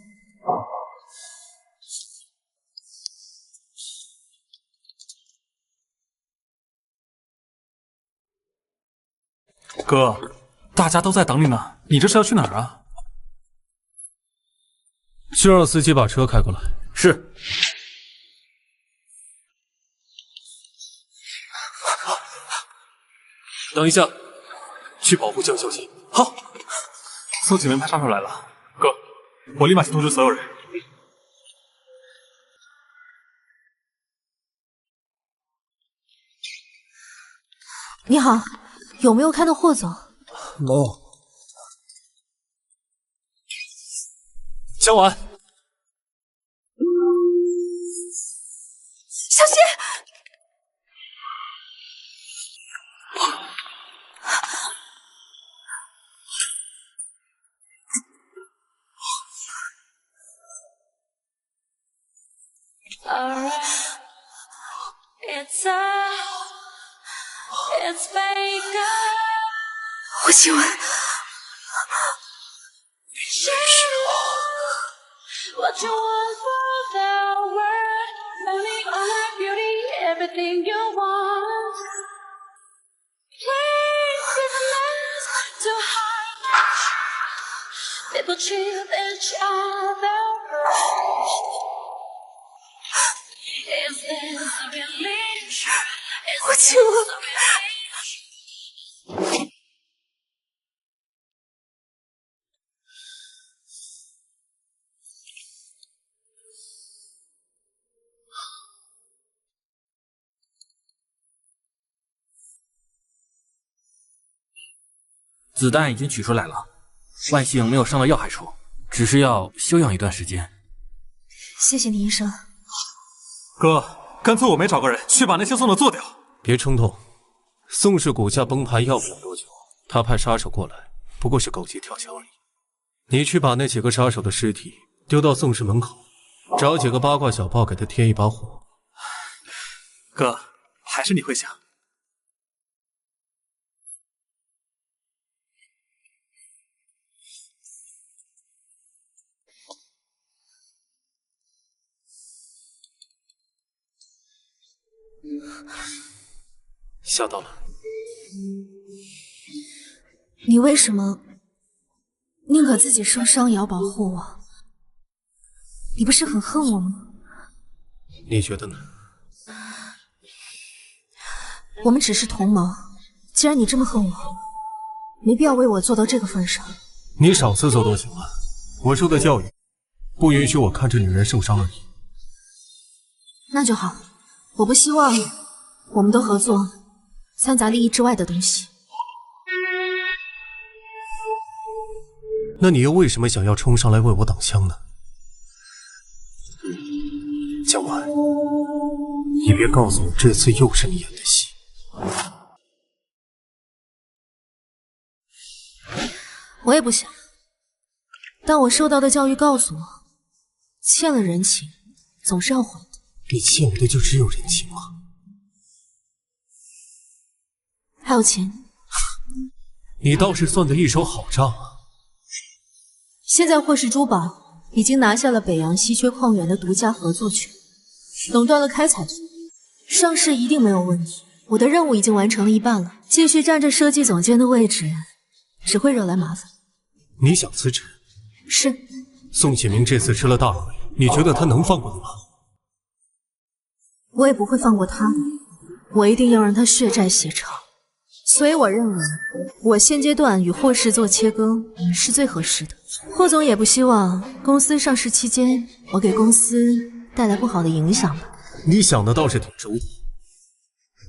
哥，大家都在等你呢，你这是要去哪儿啊？
去让司机把车开过来。
是。
等一下，去保护江小姐。
好。搜起门牌杀手来了，哥，我立马去通知所有人。
你好，有没有看到霍总？
没有。江晚，
小心！我亲吻。
What you want for the world, money, honor, beauty, everything you want. Please be the last to hide. People treat each other right. Is this really true? Is this really true?
子弹已经取出来了，万幸没有伤到要害处，只是要休养一段时间。
谢谢你，医生。
哥，干脆我没找个人去把那些送的做掉。
别冲动，宋氏骨架崩盘要不了多久，他派杀手过来，不过是狗急跳墙而已。你去把那几个杀手的尸体丢到宋氏门口，找几个八卦小报给他添一把火。
哥，还是你会想。
吓到了。
你为什么宁可自己受伤也要保护我？你不是很恨我吗？
你觉得呢？
我们只是同谋，既然你这么恨我，没必要为我做到这个份上。
你少自作多情了。我受的教育不允许我看着女人受伤而已。
那就好，我不希望我们的合作掺杂利益之外的东西。
那你又为什么想要冲上来为我挡枪呢？江晚，你别告诉我这次又是你演的戏。
我也不想，但我受到的教育告诉我，欠了人情总是要还的。
你欠我的就只有人情吗？
还有钱。
你倒是算得一手好账啊！
现在霍氏珠宝已经拿下了北洋稀缺矿源的独家合作权，垄断了开采权，上市一定没有问题。我的任务已经完成了一半了，继续占着设计总监的位置，只会惹来麻烦。
你想辞职？
是。
宋启明这次吃了大亏，你觉得他能放过你吗？
我也不会放过他的，我一定要让他血债血偿。所以我认为，我现阶段与霍氏做切割是最合适的。霍总也不希望公司上市期间我给公司带来不好的影响吧？
你想的倒是挺周到，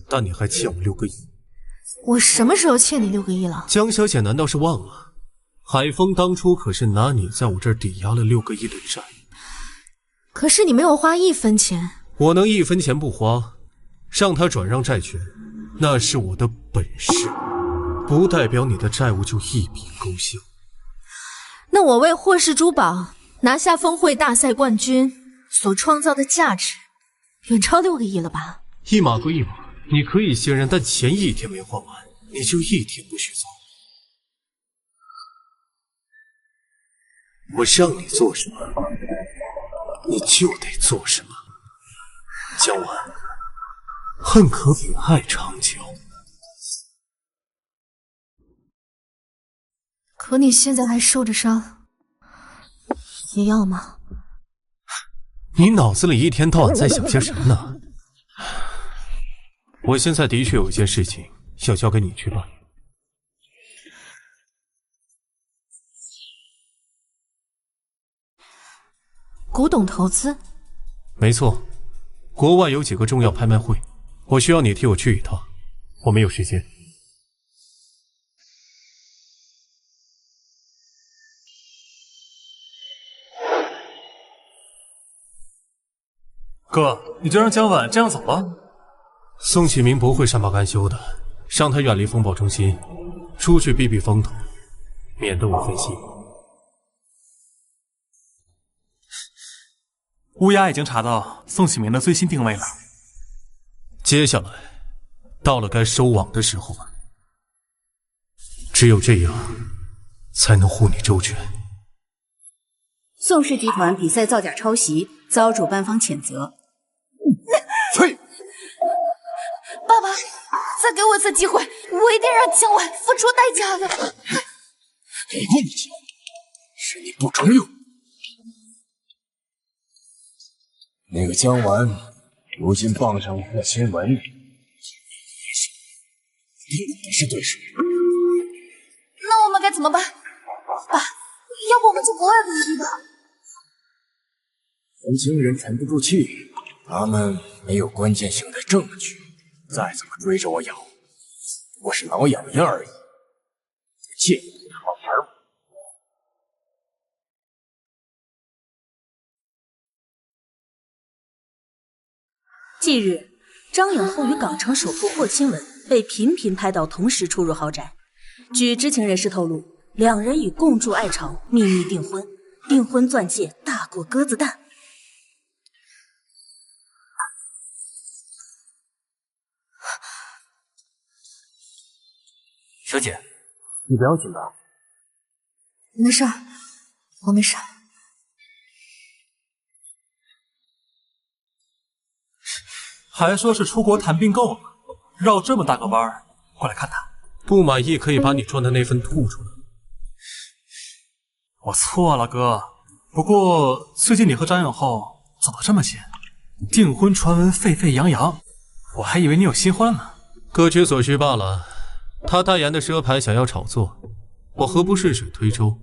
但你还欠我6个亿。
我什么时候欠你6个亿了？
江小姐难道是忘了，海峰当初可是拿你在我这儿抵押了6个亿的债？
可是你没有花1分钱。
我能1分钱不花，让他转让债权，那是我的本事，不代表你的债务就一笔勾销。
那我为霍氏珠宝拿下峰会大赛冠军所创造的价值，远超6个亿了吧？
一码归一码，你可以信任，但钱一天没还完，你就一天不许走。我让你做什么，你就得做什么。江晚，恨可比爱长久。
可你现在还受着伤，也要吗？
你脑子里一天到晚在想些什么呢？我现在的确有一件事情要交给你去办。
古董投资？
没错，国外有几个重要拍卖会，我需要你替我去一趟，我没有时间。
哥，你就让江晚这样走了？
宋启明不会善罢甘休的，让他远离风暴中心，出去避避风头，免得我分心。
乌鸦已经查到宋启明的最新定位了。
接下来，到了该收网的时候了。只有这样，才能护你周全。
宋氏集团比赛造假抄袭，遭主办方谴责。
退！
爸爸，再给我一次机会，我一定让江晚付出代价的。
给过你机会，是你不中用。那个江晚，如今傍上霍新文，一定不是对手。
那我们该怎么办？爸，要不我们去国外赌一把？
年轻人沉不住气，他们没有关键性的证据，再怎么追着我咬，不过是挠痒痒而已。借你一套玩儿。
近日，张颖后与港城首富霍清文被频频拍到同时出入豪宅。据知情人士透露，两人已共筑爱巢，秘密订婚，订婚钻戒大过鸽子蛋。
小姐，
你不要紧吧？
没事，我没事。
还说是出国谈并购呢，绕这么大个弯儿过来看他。
不满意可以把你赚的那份吐出来。
我错了，哥。不过最近你和张颖浩走得这么近，订婚传闻沸沸扬扬，我还以为你有新欢呢。
各取所需罢了。他代言的奢牌想要炒作，我何不顺水推舟，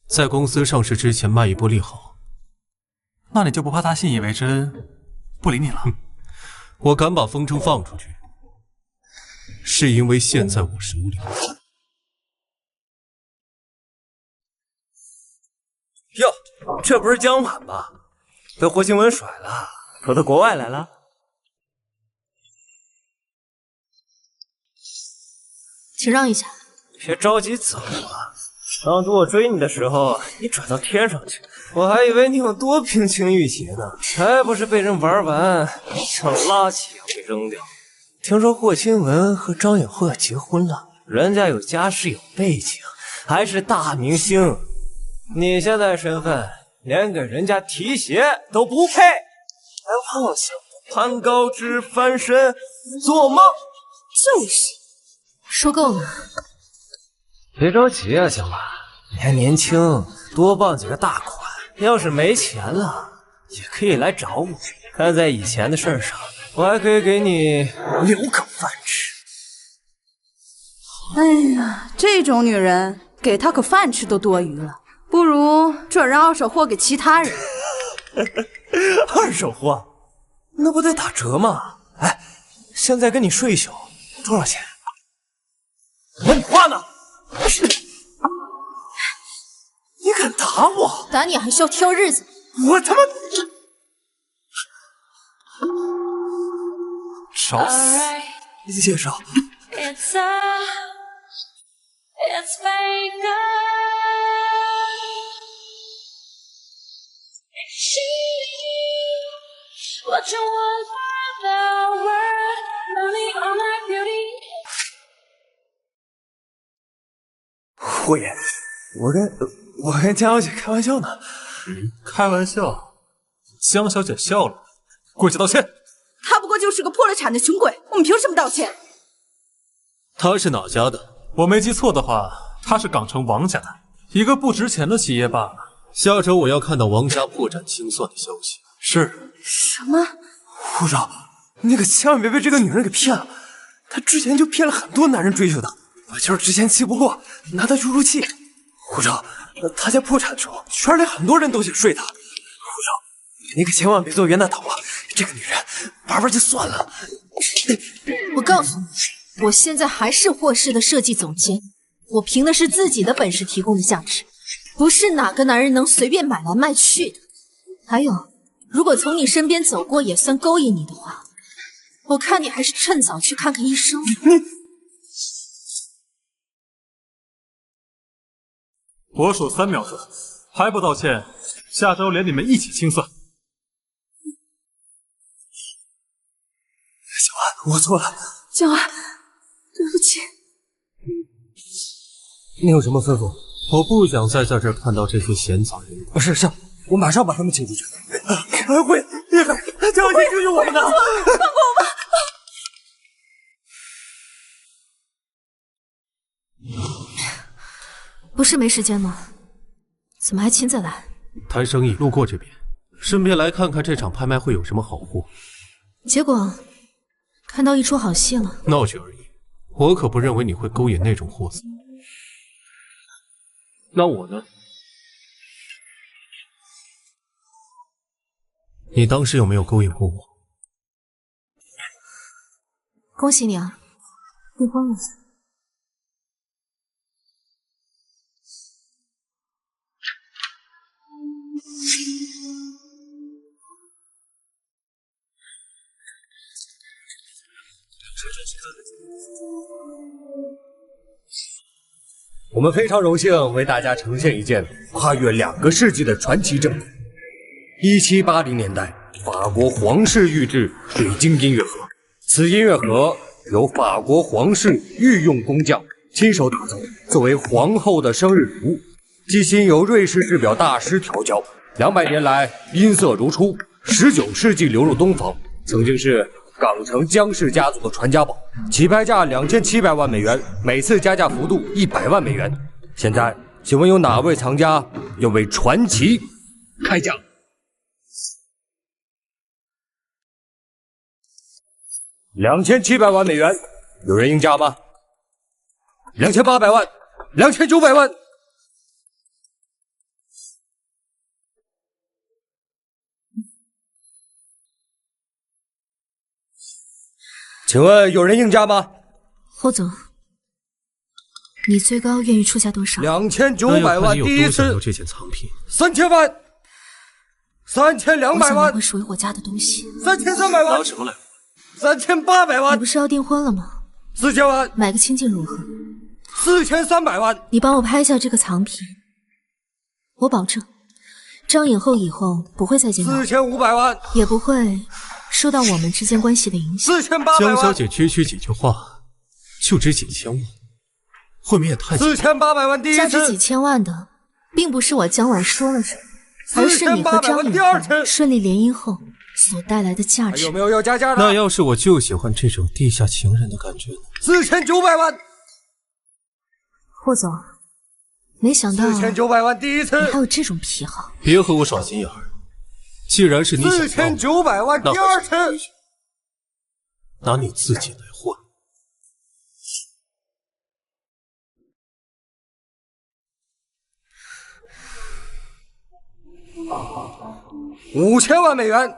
在公司上市之前卖一波利好？
那你就不怕他信以为真，不理你了？
我敢把风筝放出去，是因为现在我手里。
哟，这不是江晚吧？被霍清文甩了，跑到国外来了。
请让一下。
别着急走啊！当初我追你的时候，你转到天上去，我还以为你有多平情玉洁呢，才不是被人玩完，像垃圾一样被扔掉。听说霍清文和张颖浩要结婚了，人家有家世有背景，还是大明星。你现在身份连给人家提鞋都不配，还妄想攀高枝翻身，做梦！
就是，说够了。
别着急啊，江晚，你还年轻，多傍几个大款。要是没钱了，也可以来找我。看在以前的事上，我还可以给你留口饭吃。
哎呀，这种女人给她口饭吃都多余了，不如转让二手货给其他人。
二手货，那不得打折吗？哎，现在跟你睡一宿，多少钱？问你话呢！你敢打我？
打你还需要挑日子？
我他妈！
找死！
介绍。霍爷，我跟江小姐开玩笑呢。
开玩笑？江小姐笑了，跪下道歉。
她不过就是个破了产的穷鬼，我们凭什么道歉？
他是哪家的？
我没记错的话，他是港城王家的，一个不值钱的企业罢了。
下周我要看到王家破产清算的消息。
是。
什么？
护长，你可千万别被这个女人给骗了。她之前就骗了很多男人追求她，我就是之前气不过，拿她出气。护长，她在破产的时候，圈里很多人都想睡她。护长，你可千万别做冤大头啊！这个女人玩玩就算了。
我告诉你，我现在还是霍氏的设计总监，我凭的是自己的本事提供的价值，不是哪个男人能随便买来卖去的。还有，如果从你身边走过也算勾引你的话，我看你还是趁早去看看医生。
我数3秒钟，还不道歉，下周连你们一起清算。
小安，我错了。
江安，对不起。
你有什么吩咐？我不想再在这儿看到这些闲杂人等。
是，我马上把他们请出去。
会，厉害，江安，你救救我们呐！放过
我吧！不是没时间吗？怎么还亲自来？
谈生意路过这边，顺便来看看这场拍卖会有什么好货。
结果看到一出好戏了。
闹剧而已，我可不认为你会勾引那种货色。那我呢？你当时有没有勾引过我？
恭喜你啊，订婚了。
我们非常荣幸为大家呈现一件跨越2个世纪的传奇正品。1780年代，法国皇室御制水晶音乐盒。此音乐盒由法国皇室御用工匠亲手打造，作为皇后的生日礼物。机芯由瑞士制表大师调教，200年来音色如初。19世纪流入东方，曾经是港城江氏家族的传家宝，起拍价2700万美元，每次加价幅度100万美元。现在，请问有哪位藏家要为传奇开价？2700万美元，有人应价吗？2800万，2900万。请问有人应价吗？
霍总，你最高愿意出价多少
？2900万第一次。
这件藏品。
3000万。3200万。
会属于我家的东西。
3300万。
拿什么来
？3800万。
你不是要订婚了吗
？4000万。
买个清净如何
？4300万。
你帮我拍下这个藏品，我保证，张颖后以后不会再见到
4500万，
也不会受到我们之间关系的影响。
4800万。
江小姐区区几句话，就值几千万，未免也太
4800万第一次。
价值几千万的，并不是我江晚说了什么，而是你和张颖后顺利联姻后所带来的价值。
有没有要加价的？
那要是我就喜欢这种地下情人的感觉呢
？4900万。
霍总，没想到
4900万第一次，
你还有这种癖好。
别和我耍心眼儿，既然是你想要
4900万第二次，
拿你自己来换。
5000万美元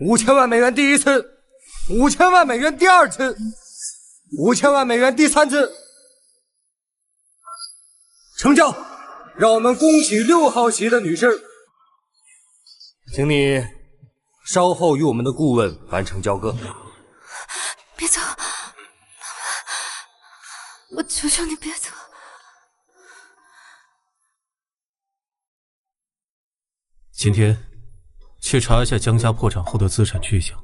，5000万美元第一次，5000万美元第二次，5000万美元第三次，成交！让我们恭喜6号席的女士，请你稍后与我们的顾问完成交割。
别走，我求求你别走。
今天去查一下江家破产后的资产去向，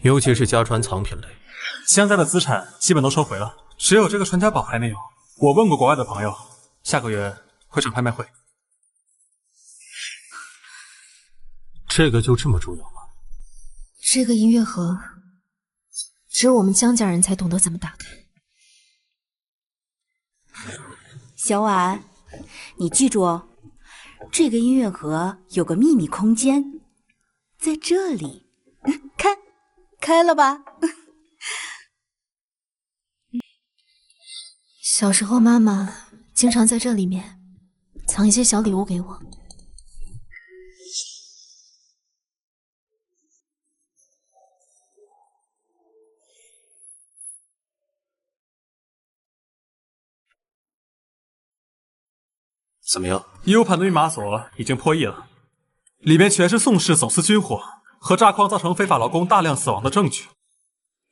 尤其是家传藏品类。
江家的资产基本都收回了，只有这个传家宝还没有。我问过国外的朋友，下个月会场拍卖会。
这个就这么重要吗？
这个音乐盒，只有我们江家人才懂得怎么打开。
小婉，你记住哦，这个音乐盒有个秘密空间，在这里，看，开了吧？
小时候妈妈经常在这里面藏一些小礼物给我。
怎么样
？U 盘的密码锁已经破译了，里面全是宋氏走私军火和炸矿造成非法劳工大量死亡的证据。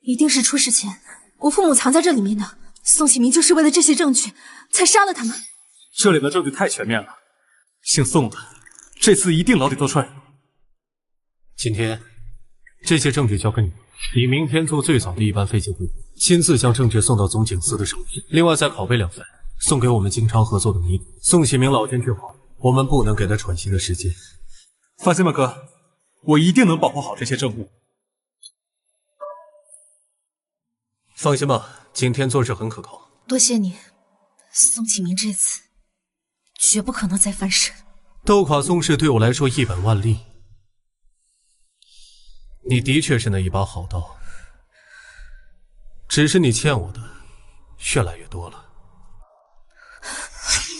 一定是出事前我父母藏在这里面的，宋启明就是为了这些证据才杀了他们。
这里的证据太全面了，姓宋的这次一定牢底坐穿。
今天这些证据交给你，你明天坐最早的一班飞机回国，亲自将证据送到总警司的手里。另外再拷贝2份，送给我们经常合作的迷途。宋启明老奸巨猾，我们不能给他喘息的时间。
放心吧，哥，我一定能保护好这些证物。
放心吧，景天做事很可靠。
多谢你，宋启明这次绝不可能再翻身。
斗垮宋氏对我来说一本万利。你的确是那一把好刀，只是你欠我的越来越多了。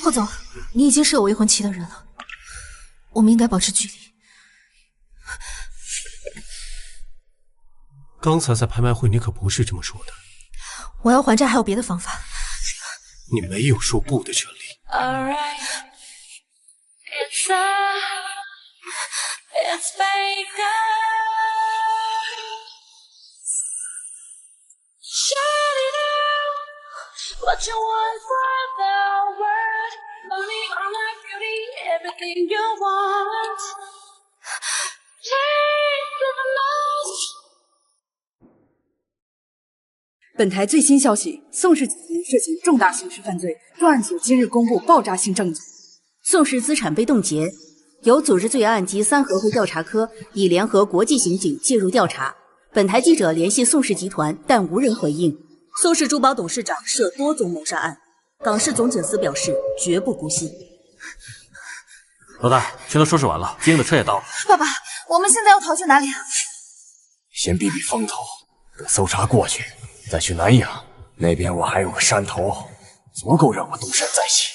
霍总，你已经是有未婚妻的人了，我们应该保持距离。
刚才在拍卖会你可不是这么说的。
我要还债还有别的方法。
你没有说不的权利。
What you want for the world? Money, honor, beauty, everything you want. Take to the most.
本台最新消息：宋氏集团涉嫌重大刑事犯罪，专案组今日公布爆炸性证据。
宋氏资产被冻结，由组织罪案及3合会调查科已联合国际刑警介入调查。本台记者联系宋氏集团，但无人回应。宋氏珠宝董事长涉多宗谋杀案，港市总警司表示绝不姑息。
老大，全都收拾完了，接应的车也到了。
爸爸，我们现在要逃去哪里啊？
先避避风头，等搜查过去，再去南洋。那边我还有个山头，足够让我东山再起。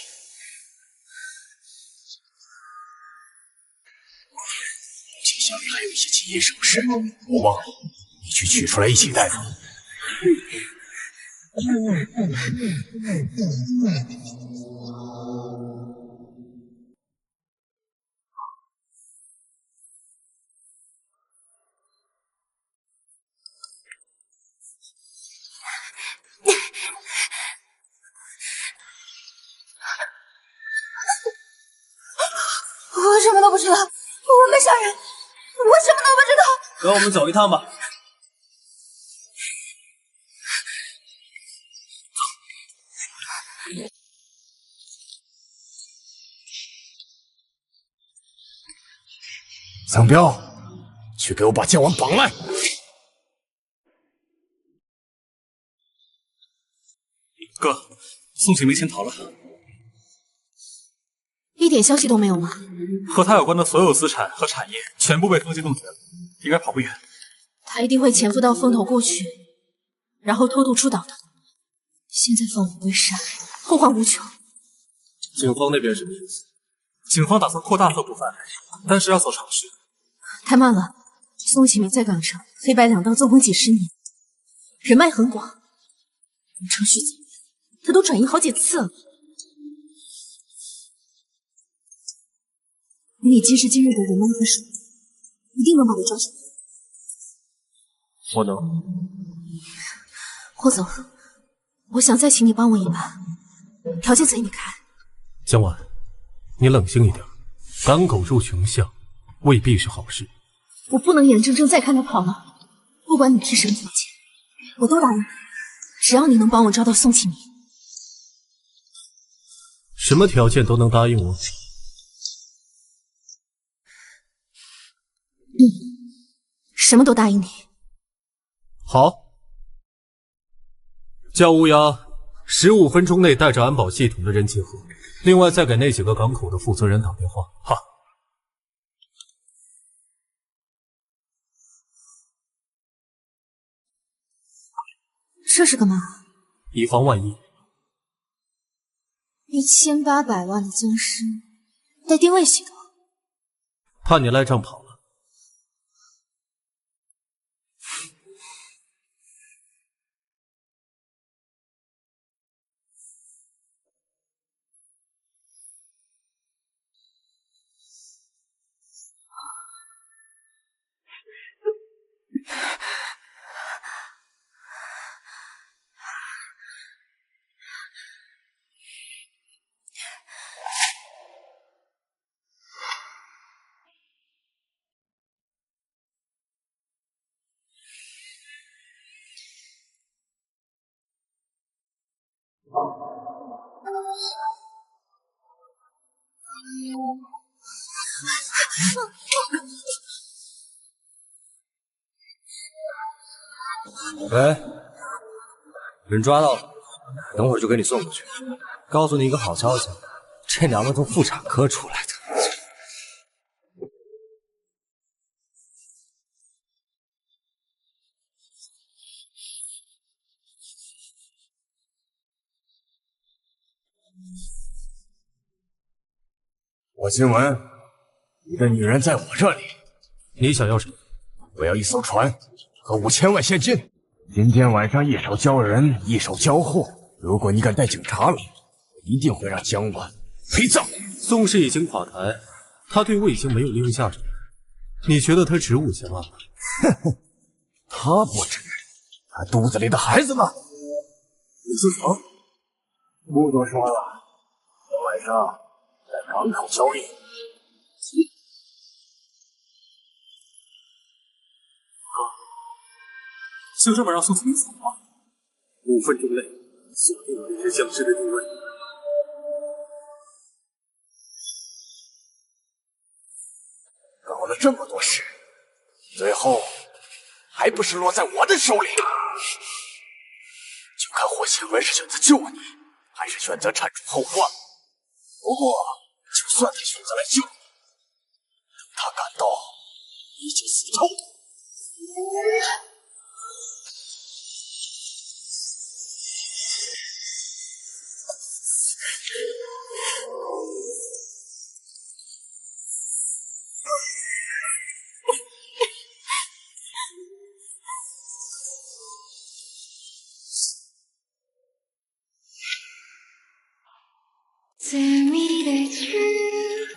信箱里还有一些金银首饰，我忘了，你去取出来一起带走。
我什么都不知道，我没杀人，我什么都不知道。
跟我们走一趟吧。
桑彪，去给我把剑王绑来。
哥，宋启明潜逃了，
一点消息都没有吗？
和他有关的所有资产和产业全部被通缉冻结了，应该跑不远。
他一定会潜伏到风头过去，然后偷渡出岛的。现在放虎归山，后患无穷。
警方那边什么意思？
警方打算扩大搜捕范围，但是要走程序。
太慢了，宋启明在港城黑白两道纵横几10年，人脉很广，程序简单，他都转移好几次了。你今时今日的人脉和手段，一定能把他抓住。
我能。
霍总，我想再请你帮我一把，条件随你开。
江晚，你冷静一点，赶狗入穷巷未必是好事。
我不能眼睁睁再看他跑了，不管你提什么条件，我都答应你，只要你能帮我抓到宋启明。
什么条件都能答应我？
什么都答应你。
好，叫乌鸦15分钟内带着安保系统的人集合，另外再给那几个港口的负责人打电话。好。
这是干嘛？
以防万一。
1800万的僵尸带定位系统，
怕你赖账跑了。
喂，人抓到了，等会儿就给你送过去。告诉你一个好消息，这娘们从妇产科出来的。
我新闻，你的女人在我这里。
你想要什么？
我要一艘船和5000万现金。今天晚上一手交人，一手交货。如果你敢带警察来，我一定会让江晚陪葬。
宋氏已经垮台，他对我已经没有利用价值。你觉得他值5000万吗？
哼哼，他不值，他肚子里的孩子呢？李思成，不多说了，晚上在港口交易。
就这么让宋清走吗？5分钟内锁定了这只僵尸的定位。
搞了这么多事，最后还不是落在我的手里？就看霍启文是选择救你，还是选择铲除后患。不过，就算他选择来救你，等他赶到，已经死透。
Tell me the truth.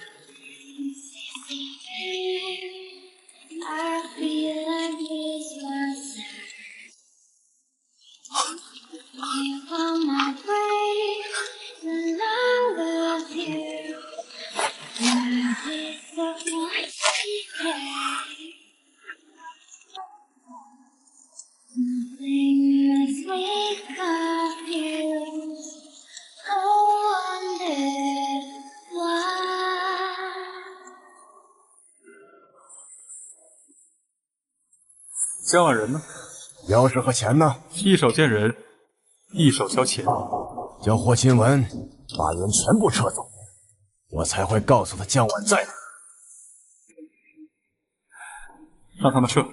I feel like it's myself. You found my way, and I love you. Love is the one secret. Nothing is sweet confused. I wonder why.
江晚人呢？
钥匙和钱呢？
一手见人，一手交钱。
叫霍新文把人全部撤走，我才会告诉他江晚在哪。
让他们撤。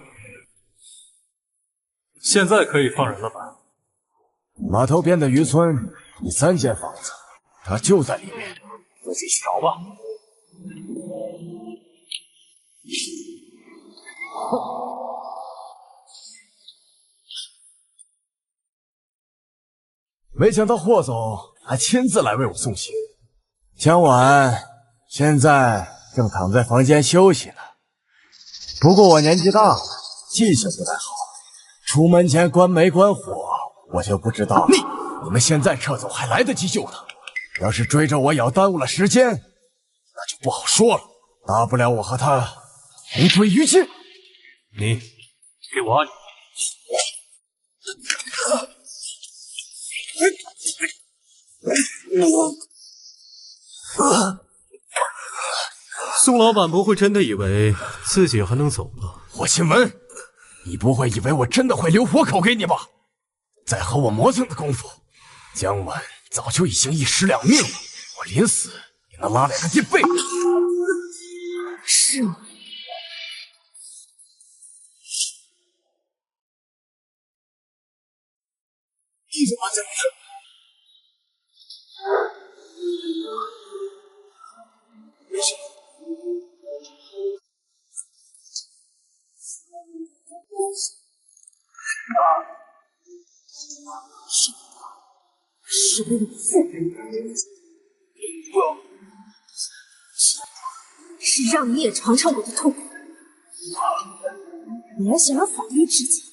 现在可以放人了吧？
码头边的渔村第3间房子，他就在里面，自己去找吧。没想到霍总还亲自来为我送行。江晚现在正躺在房间休息呢。不过我年纪大了，记性不太好，出门前关煤关火，我就不知道了。你们现在撤走还来得及救他，要是追着我咬耽误了时间，那就不好说了。大不了我和他同归于尽。
你给我按。宋老板不会真的以为自己还能走吧？
霍新文，你不会以为我真的会留活口给你吧？再和我磨蹭的功夫，江晚早就已经1尸2命了。我临死也能拉2个垫背。
是吗？
你怎么这么没事。
是为了富人，是让你也尝尝我的痛苦。你还想要法律之剑？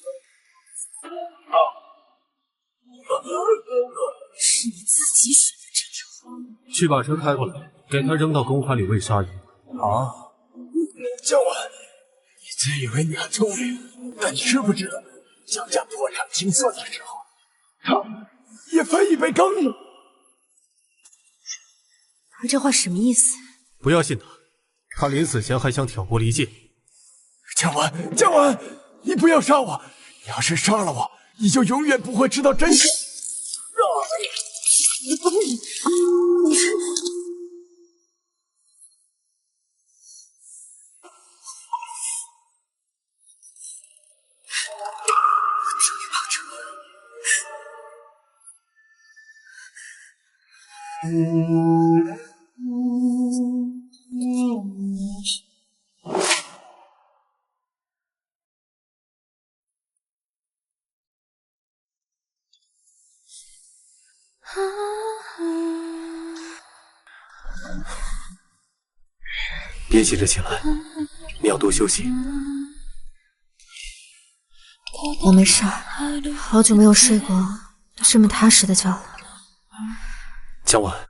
是你自己选的这条。
去把车开过来，给他扔到公款里喂鲨鱼。
好。江晚，你自以为你很聪明，但你知不知道，江家破产清算的时候，他也分一杯羹了。
他这话什么意思？
不要信他，他临死前还想挑拨离间。
江晚，江晚，你不要杀我！你要是杀了我，你就永远不会知道真相。
你是。
别急着起来，你要多休息。
我没事，好久没有睡过这么踏实的觉了。
江晚，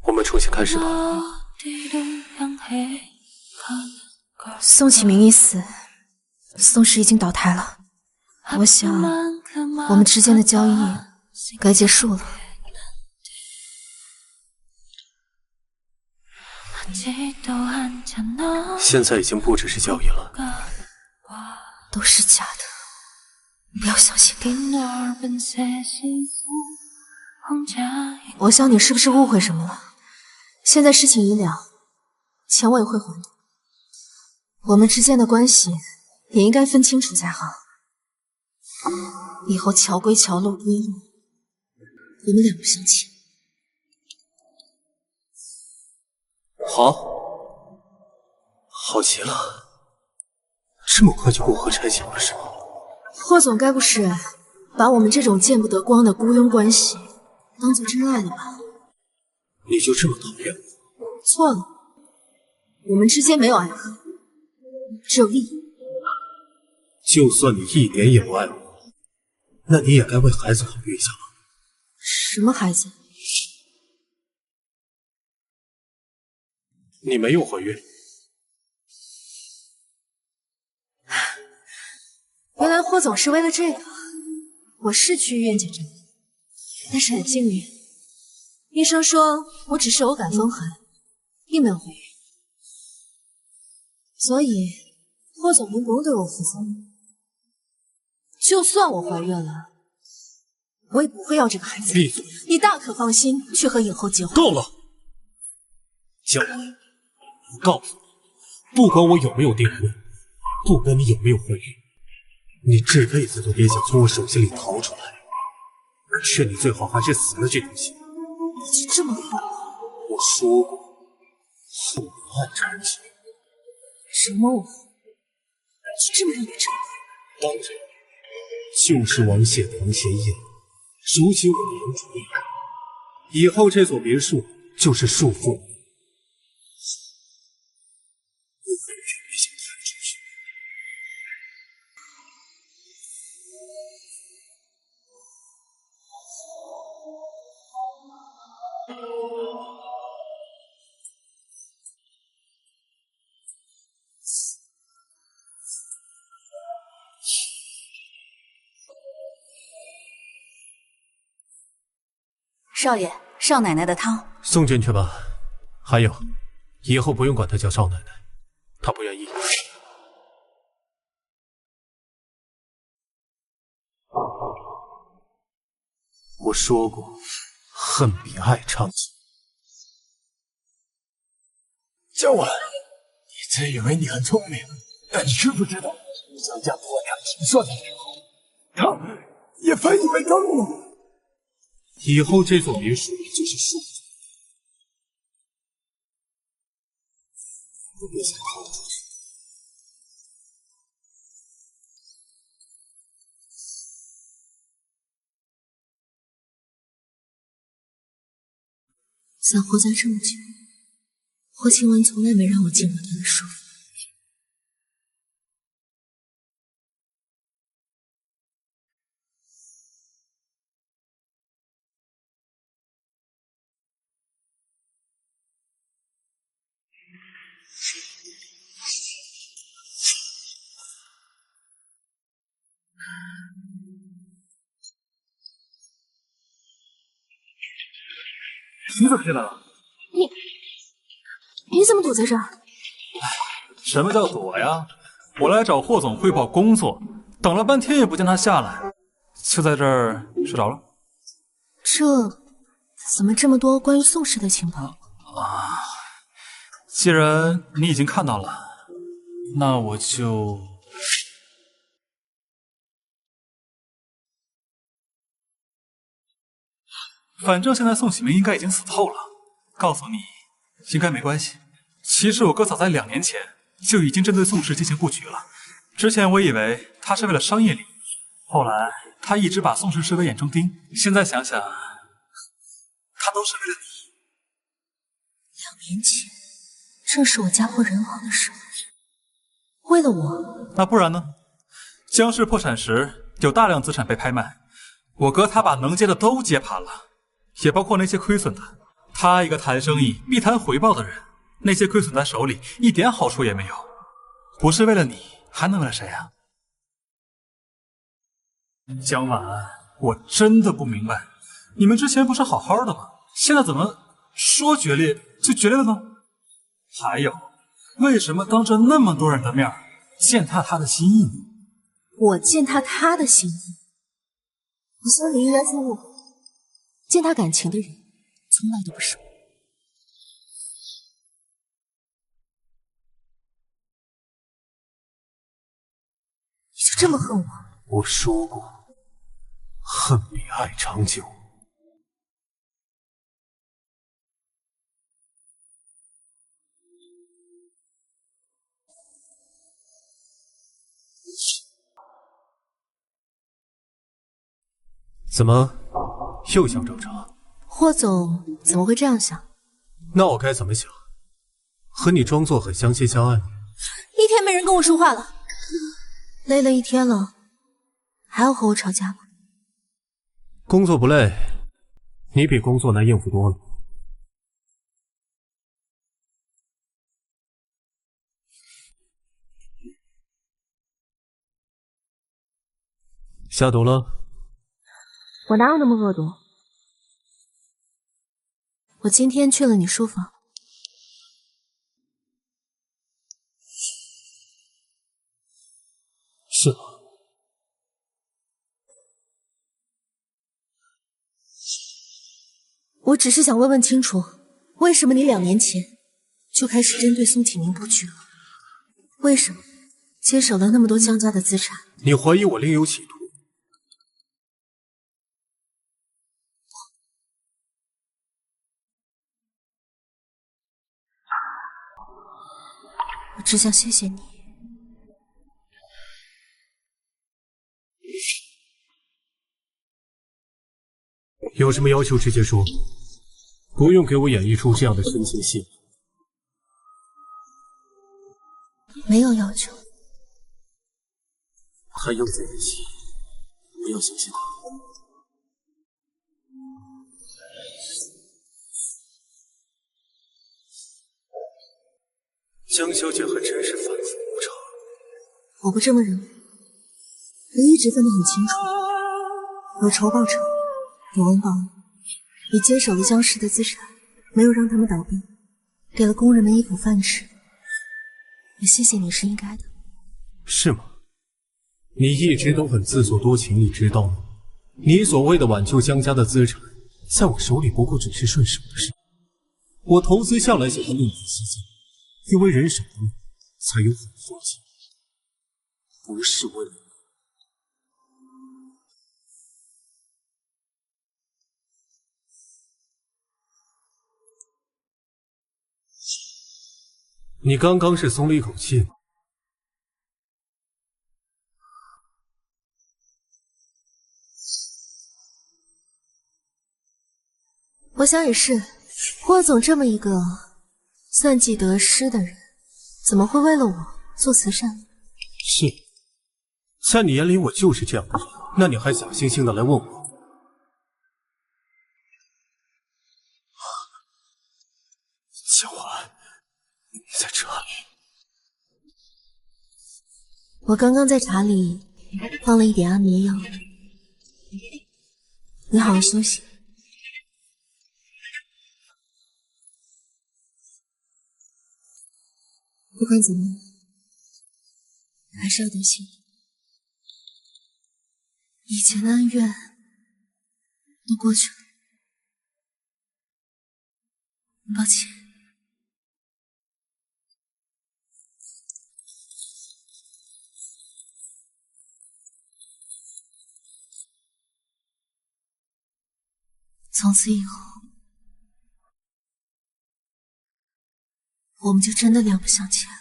我们重新开始吧。
宋启明已死，宋氏已经倒台了。我想，我们之间的交易该结束了。
现在已经不只是交易了，
都是假的，不要相信他。我想你是不是误会什么了？现在事情已了，钱我也会还你。我们之间的关系也应该分清楚才好。以后桥归桥，路归路，我们两不相欠。
好，好极了，这么快就过河拆桥了是吗？
霍总该不是把我们这种见不得光的雇佣关系当做真爱了吧？
你就这么讨厌我？
错了，我们之间没有爱恨，只有利益。
就算你一点也不爱我，那你也该为孩子考虑一下吧。
什么孩子？
你没有怀孕。
原来霍总是为了这个。我是去医院检查，但是很幸运，医生说我只是偶感风寒，并没有怀孕。所以霍总您不用对我负责。就算我怀孕了，我也不会要这个孩子。
闭嘴！
你大可放心去和影后结婚。
够了，江晚，我告诉你，不管我有没有订婚，不管你有没有怀孕，你这辈子都别想从我手心里逃出来。劝你最好还是死了这东西。
你就这么狠？
我说过，父母爱产子。
什么我？就这么让你成？
当然，就是王谢堂前燕，如今我的养主立了，以后这座别墅就是束缚你。
少爷，少奶奶的汤
送进去吧。还有，以后不用管她叫少奶奶，她不愿意。我说过，恨比爱长久。
江晚，你自以为你很聪明，但你知不知道，江家破产清算的时候，他
也分一杯羹了。以后这座别墅就是树家。我别想逃出去。
想活在这么久，霍清文从来没让我进过他的书房。
你怎么进来了？
你怎么躲在这儿？
什么叫躲呀？我来找霍总汇报工作，等了半天也不见他下来，就在这儿睡着了。
这怎么这么多关于宋氏的情报？
既然你已经看到了，那我就……反正现在宋启明应该已经死透了，告诉你，应该没关系。其实我哥早在2年前就已经针对宋氏进行布局了。之前我以为他是为了商业利益，后来他一直把宋氏视为眼中钉。现在想想，他都是为了你。
2年前，正是我家破人亡的时候，为了我，
那不然呢？江氏破产时有大量资产被拍卖，我哥他把能接的都接盘了。 也包括那些亏损的，他一个谈生意必谈回报的人，那些亏损在手里一点好处也没有，不是为了你，还能为了谁啊？江晚，我真的不明白，你们之前不是好好的吗？现在怎么说决裂就决裂了呢？还有，为什么当着那么多人的面践踏他的心意？
我践踏他的心意，我心里应该出误会。 践踏感情的人，从来都不是我。你就这么恨我？
我说过，恨比爱长久。怎么？ 又想找茬？
霍总怎么会这样想？
那我该怎么想？和你装作很相亲相爱。
一天没人跟我说话了，累了一天了，还要和我吵架吗？
工作不累，你比工作难应付多了。下毒了？
我哪有那么恶毒？我今天去了你书房，
是吗？
我只是想问问清楚，为什么你2年前就开始针对宋启明布局了？为什么接手了那么多江家的资产？
你怀疑我另有企图？
我只想谢谢你。
有什么要求直接说，不用给我演绎出这样的深情戏。
没有要求。
他又在演戏，不要相信他。江小姐还真是反复无常。
我不这么认为，我一直分得很清楚，有仇报仇，有恩报恩。你接手了江氏的资产，没有让他们倒闭，给了工人们一口饭吃，我谢谢你是应该的。
是吗？你一直都很自作多情，你知道吗？你所谓的挽救江家的资产，在我手里不过只是顺手的事。我投资向来喜欢另辟蹊径，因为人少了嘛，才有很多钱，不是为了你。你刚刚是松了一口气吗？
我想也是，霍总这么一个算计得失的人，怎么会为了我做慈善？
是，在你眼里我就是这样的人，那你还假惺惺的来问我？江晚，你在这里？
我刚刚在茶里放了一点安眠药，你好好休息。不管怎么样，还是要得心。以前的恩怨都过去了，抱歉。从此以后，我们就真的两不相欠了。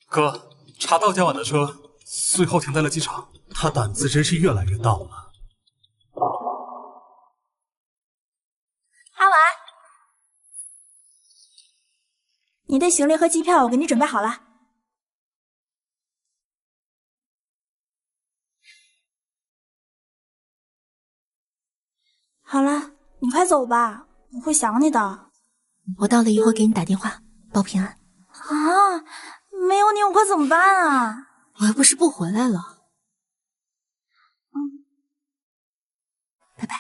哥，查到江晚的车，最后停在了机场。
他胆子真是越来越大了。
阿婉，你的行李和机票我给你准备好了。好了，你快走吧，我会想你的。
我到了一会儿给你打电话报平安。
啊，没有你我可怎么办啊？
我还不是不回来了。拜拜。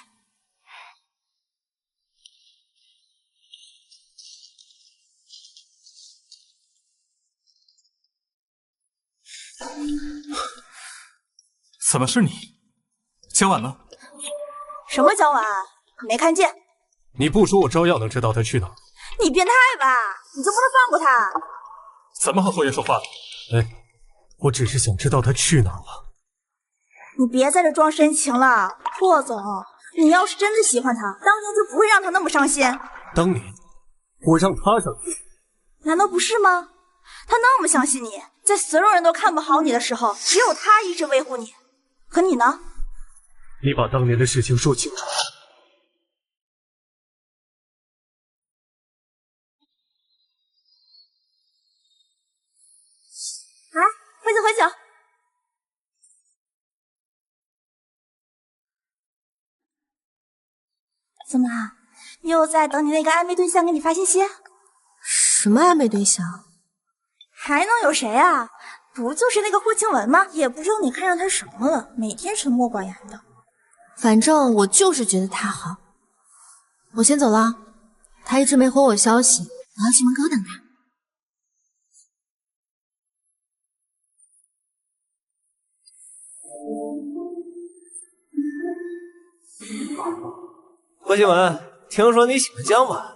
怎么是你？江晚呢？
什么江晚？没看见？
你不说，我照样能知道他去哪儿。
你变态吧？你就不能放过他？
怎么和侯爷说话了？
哎，我只是想知道他去哪儿了。
你别在这装深情了，霍总，你要是真的喜欢他，当年就不会让他那么伤心。
当年我让他伤心，
难道不是吗？他那么相信你，在所有人都看不好你的时候，只有他一直维护你。可你呢？
你把当年的事情说清楚。
来，喝酒喝酒。怎么，又在等你那个暧昧对象给你发信息？
什么暧昧对象？
还能有谁啊？不就是那个霍庆文吗？也不知道你看上他什么了，每天沉默寡言的。
反正我就是觉得他好。我先走了，他一直没回我消息，我要去门口等他。
霍庆文，听说你喜欢江晚，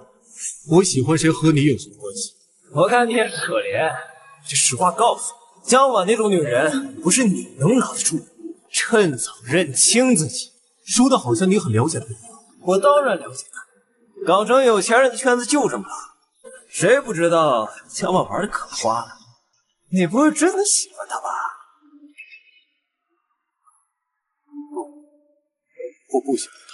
我喜欢谁和你有什么关系？
我看你也可怜，这实话告诉你，江晚那种女人不是你能拿得住的，趁早认清自己。
说的好像你很了解他一样。
我当然了解他，港城有钱人的圈子就这么大，谁不知道江晚玩的可花了？你不是真的喜欢他吧？
我不喜欢他。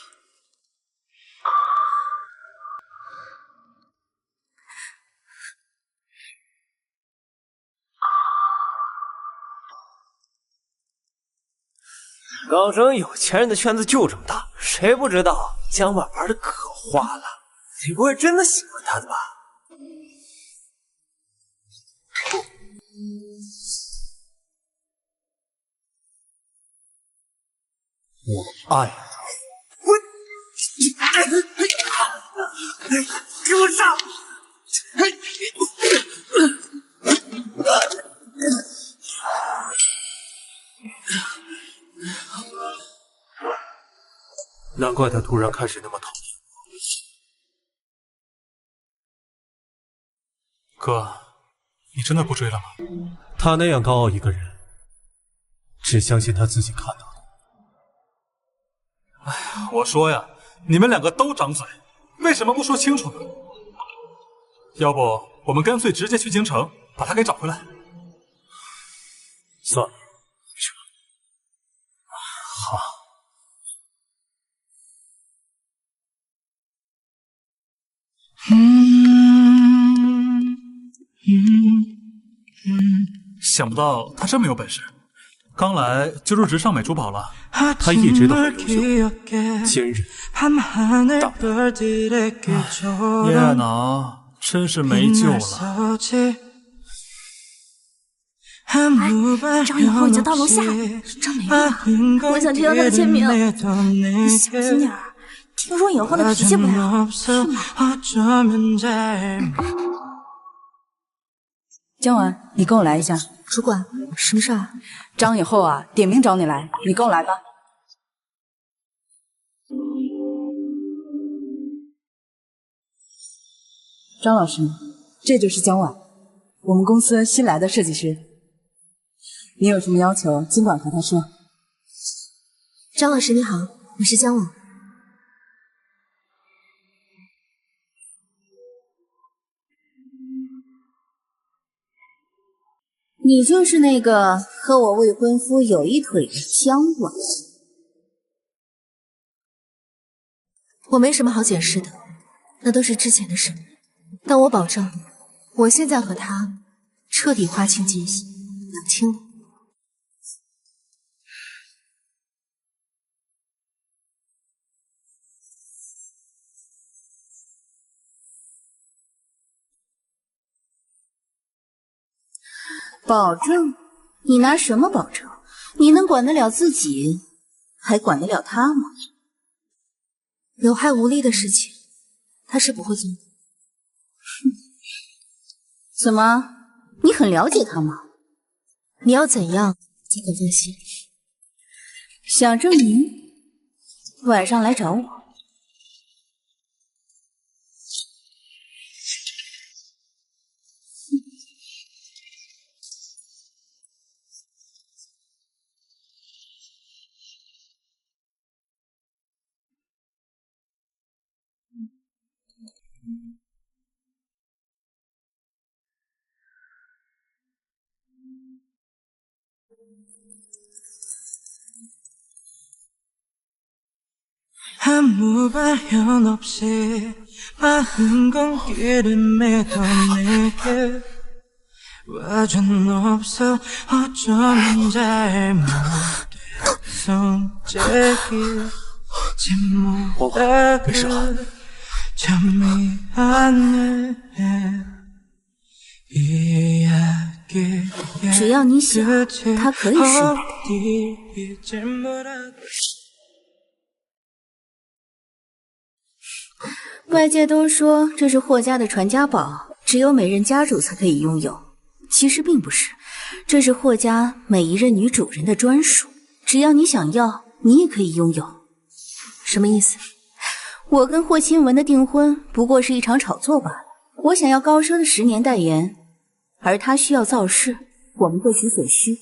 港城有钱人的圈子就这么大，谁不知道江晚玩的可花了？你不会真的喜欢他的吧？
我爱他。
给我上！
难怪他突然开始那么讨厌
我。哥，你真的不追了吗？
他那样高傲一个人，只相信他自己看到的。
我说呀，你们两个都张嘴，为什么不说清楚呢？要不我们干脆直接去京城把他给找回来。
算了，
好。想不到他这么有本事，刚来就入职尚美珠宝了。他一直都很优秀，
今日
大叶脑真是没救了。
张以后已经到楼下了，张美玉，我想听到他的签名。你小心点儿，听说以后的脾气不太好，是吗？
江文，你跟我来一下。
主管，什么事儿？
张以后啊，点名找你来，你跟我来吧。张老师，这就是江晚，我们公司新来的设计师。你有什么要求，尽管和他说。
张老师你好，我是江晚。
你就是那个和我未婚夫有一腿的江晚。
我没什么好解释的，那都是之前的事。但我保证，我现在和他彻底划清界限，冷清了。
保证？你拿什么保证？你能管得了自己，还管得了他吗？
有害无利的事情，他是不会做的。
怎么？你很了解他吗？
你要怎样才肯放心？
想证明？晚上来找我。
没事了。
只要你想，他可以是你。外界都说这是霍家的传家宝，只有每任家主才可以拥有。其实并不是，这是霍家每一任女主人的专属，只要你想要，你也可以拥有。
什么意思？
我跟霍钦文的订婚不过是一场炒作罢了。我想要高奢的10年代言，而他需要造势，我们各取所需。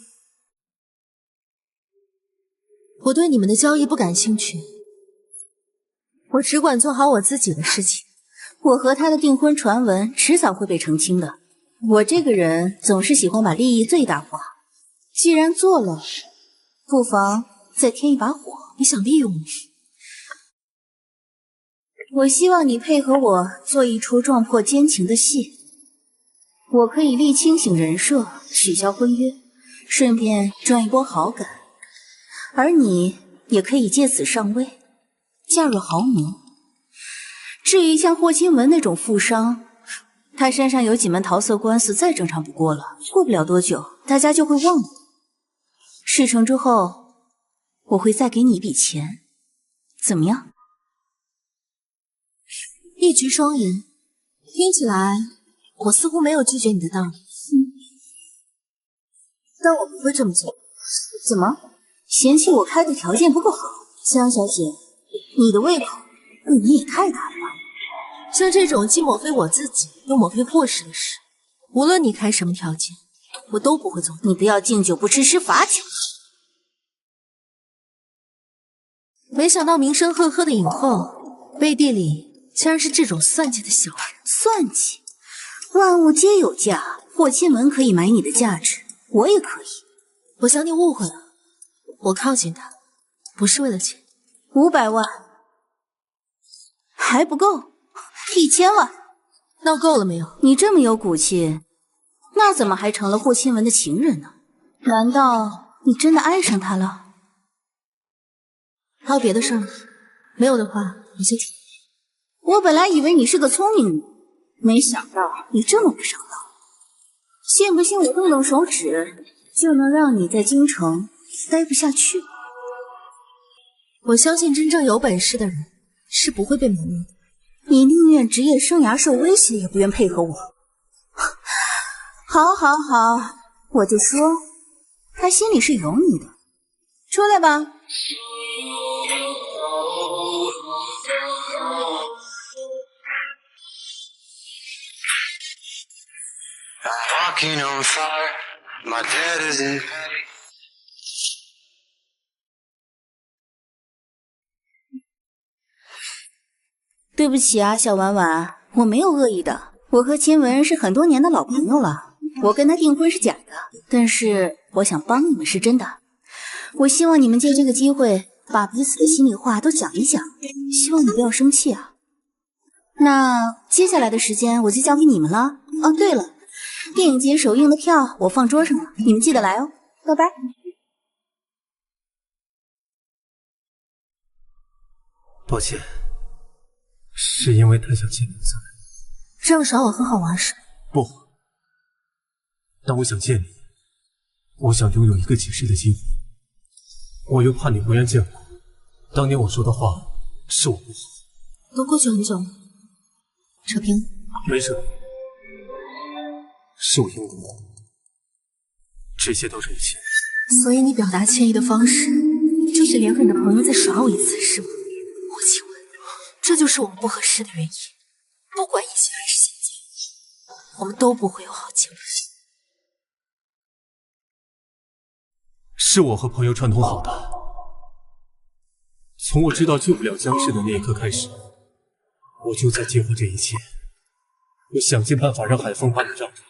我对你们的交易不感兴趣，我只管做好我自己的事情。
我和他的订婚传闻迟早会被澄清的。我这个人总是喜欢把利益最大化，既然做了，不妨再添一把火。
你想利用我？
我希望你配合我做一出撞破奸情的戏。我可以立清醒人设，取消婚约，顺便赚一波好感，而你也可以借此上位，嫁入豪门。至于像霍钦文那种富商，他身上有几门桃色官司，再正常不过了。过不了多久，大家就会忘了。事成之后，我会再给你一笔钱，怎么样？
一局双赢，听起来我似乎没有拒绝你的道理。但我不会这么做。
怎么？嫌弃我开的条件不够好？江小姐，你的胃口对你也太大了吧？
像这种既抹黑我自己又抹黑霍氏的事，无论你开什么条件，我都不会做。
你不要敬酒不吃吃罚酒。
没想到名声赫赫的影后，背地里竟然是这种算计的小人。
算计？万物皆有价，霍千文可以买你的价值，我也可以。
我想你误会了，我靠近他不是为了钱。
500万还不够，1000万，
闹够了没有？
你这么有骨气，那怎么还成了霍千文的情人呢？难道你真的爱上他了？
还有别的事儿吗？没有的话，你先出。
我本来以为你是个聪明女，没想到你这么不上道。信不信我动动手指，就能让你在京城待不下去？
我相信真正有本事的人是不会被蒙蔽的。
你宁愿职业生涯受威胁，也不愿配合我。好，好，好，我就说他心里是有你的。出来吧。
Walking on fire, my dad is in pain.
对不起啊，小婉婉，我没有恶意的。我和秦雯是很多年的老朋友了，我跟他订婚是假的，但是我想帮你们是真的。我希望你们借这个机会把彼此的心里话都讲一讲，希望你不要生气啊。那接下来的时间我就交给你们了。哦，对了，电影节首映的票我放桌上了，你们记得来哦。拜拜。
抱歉，是因为太想见你才。
这样耍我很好玩是？
不，但我想见你，我想拥有一个解释的机会。我又怕你不愿见我。当年我说的话是我不好。
都过去很久了，扯平。
没扯平，是我应得的，这些都是你欠。
所以你表达歉意的方式，就是连和你的朋友再耍我一次，是吗？我请问，这就是我们不合适的原因。不管以前还是现在，我们都不会有好结果。
是我和朋友串通好的。从我知道救不了江氏的那一刻开始，我就在计划这一切。我想尽办法让海风把你让出来，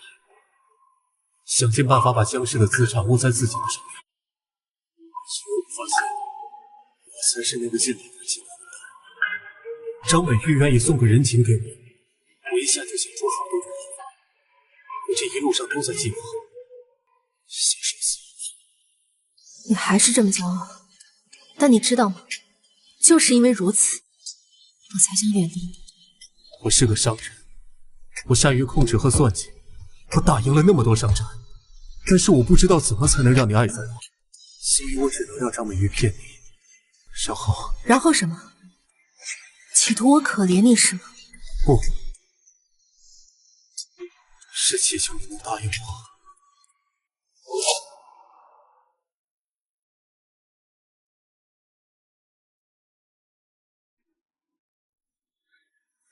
想尽办法把江氏的资产握在自己的手里。结果我发现，我才是那个进来的进来的。张美玉愿意送个人情给我，我一下就想出好多种方法。我这一路上都在计划，想说死。
你还是这么骄傲，但你知道吗？就是因为如此，我才想远离你。
我是个商人，我善于控制和算计，我打赢了那么多商战，但是我不知道怎么才能让你爱在我，所以我只能让张美玉骗你，
然后什么？企图我可怜你是吗？
不，是祈求你能答应我。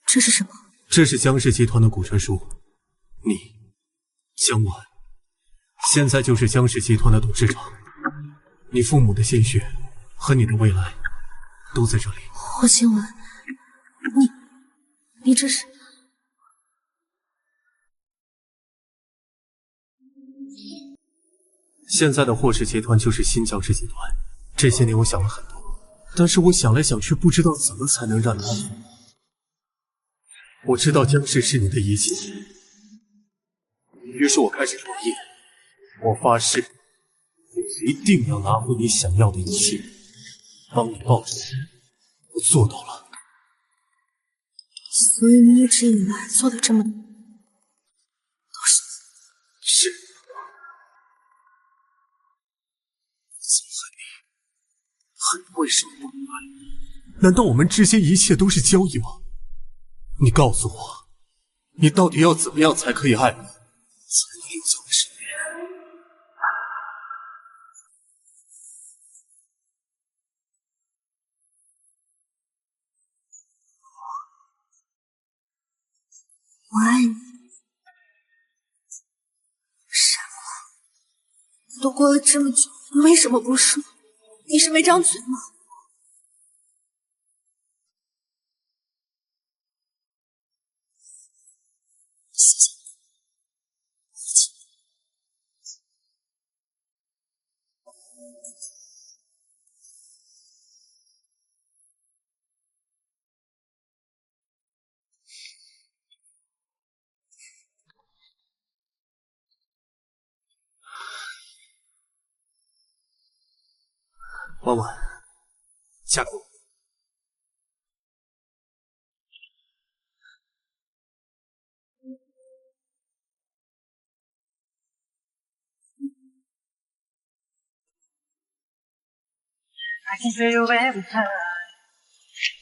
这是什么？
这是江氏集团的股权书，你江婉现在就是江氏集团的董事长，你父母的鲜血和你的未来都在这里。
霍清文，你这是？
现在的霍氏集团就是新江氏集团。这些年我想了很多，但是我想来想去，不知道怎么才能让你安心。我知道江氏是你的一切，于是我开始作业。我发誓，我一定要拿回你想要的一切，帮你报仇。我做到了。
所以你一直以来做的这么多，都
是。怎么恨你？恨你为什么不明白？难道我们之间一切都是交易吗？你告诉我，你到底要怎么样才可以爱我，才能留在我身边？
我爱你。什么？都过了这么久，你为什么不说？你是没张嘴吗？
婉婉，嫁给我。
I can feel you every time.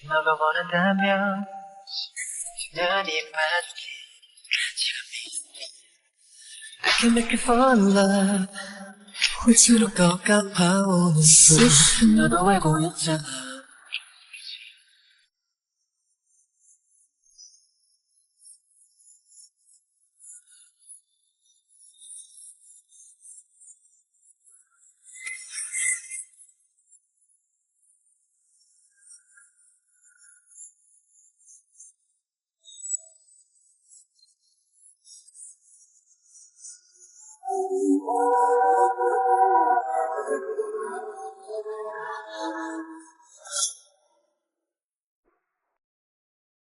너가 원한다면 시간이 맞게 I can make you fall in love. 홀치로 꺾어파오는 숨 너도 알고 있잖아.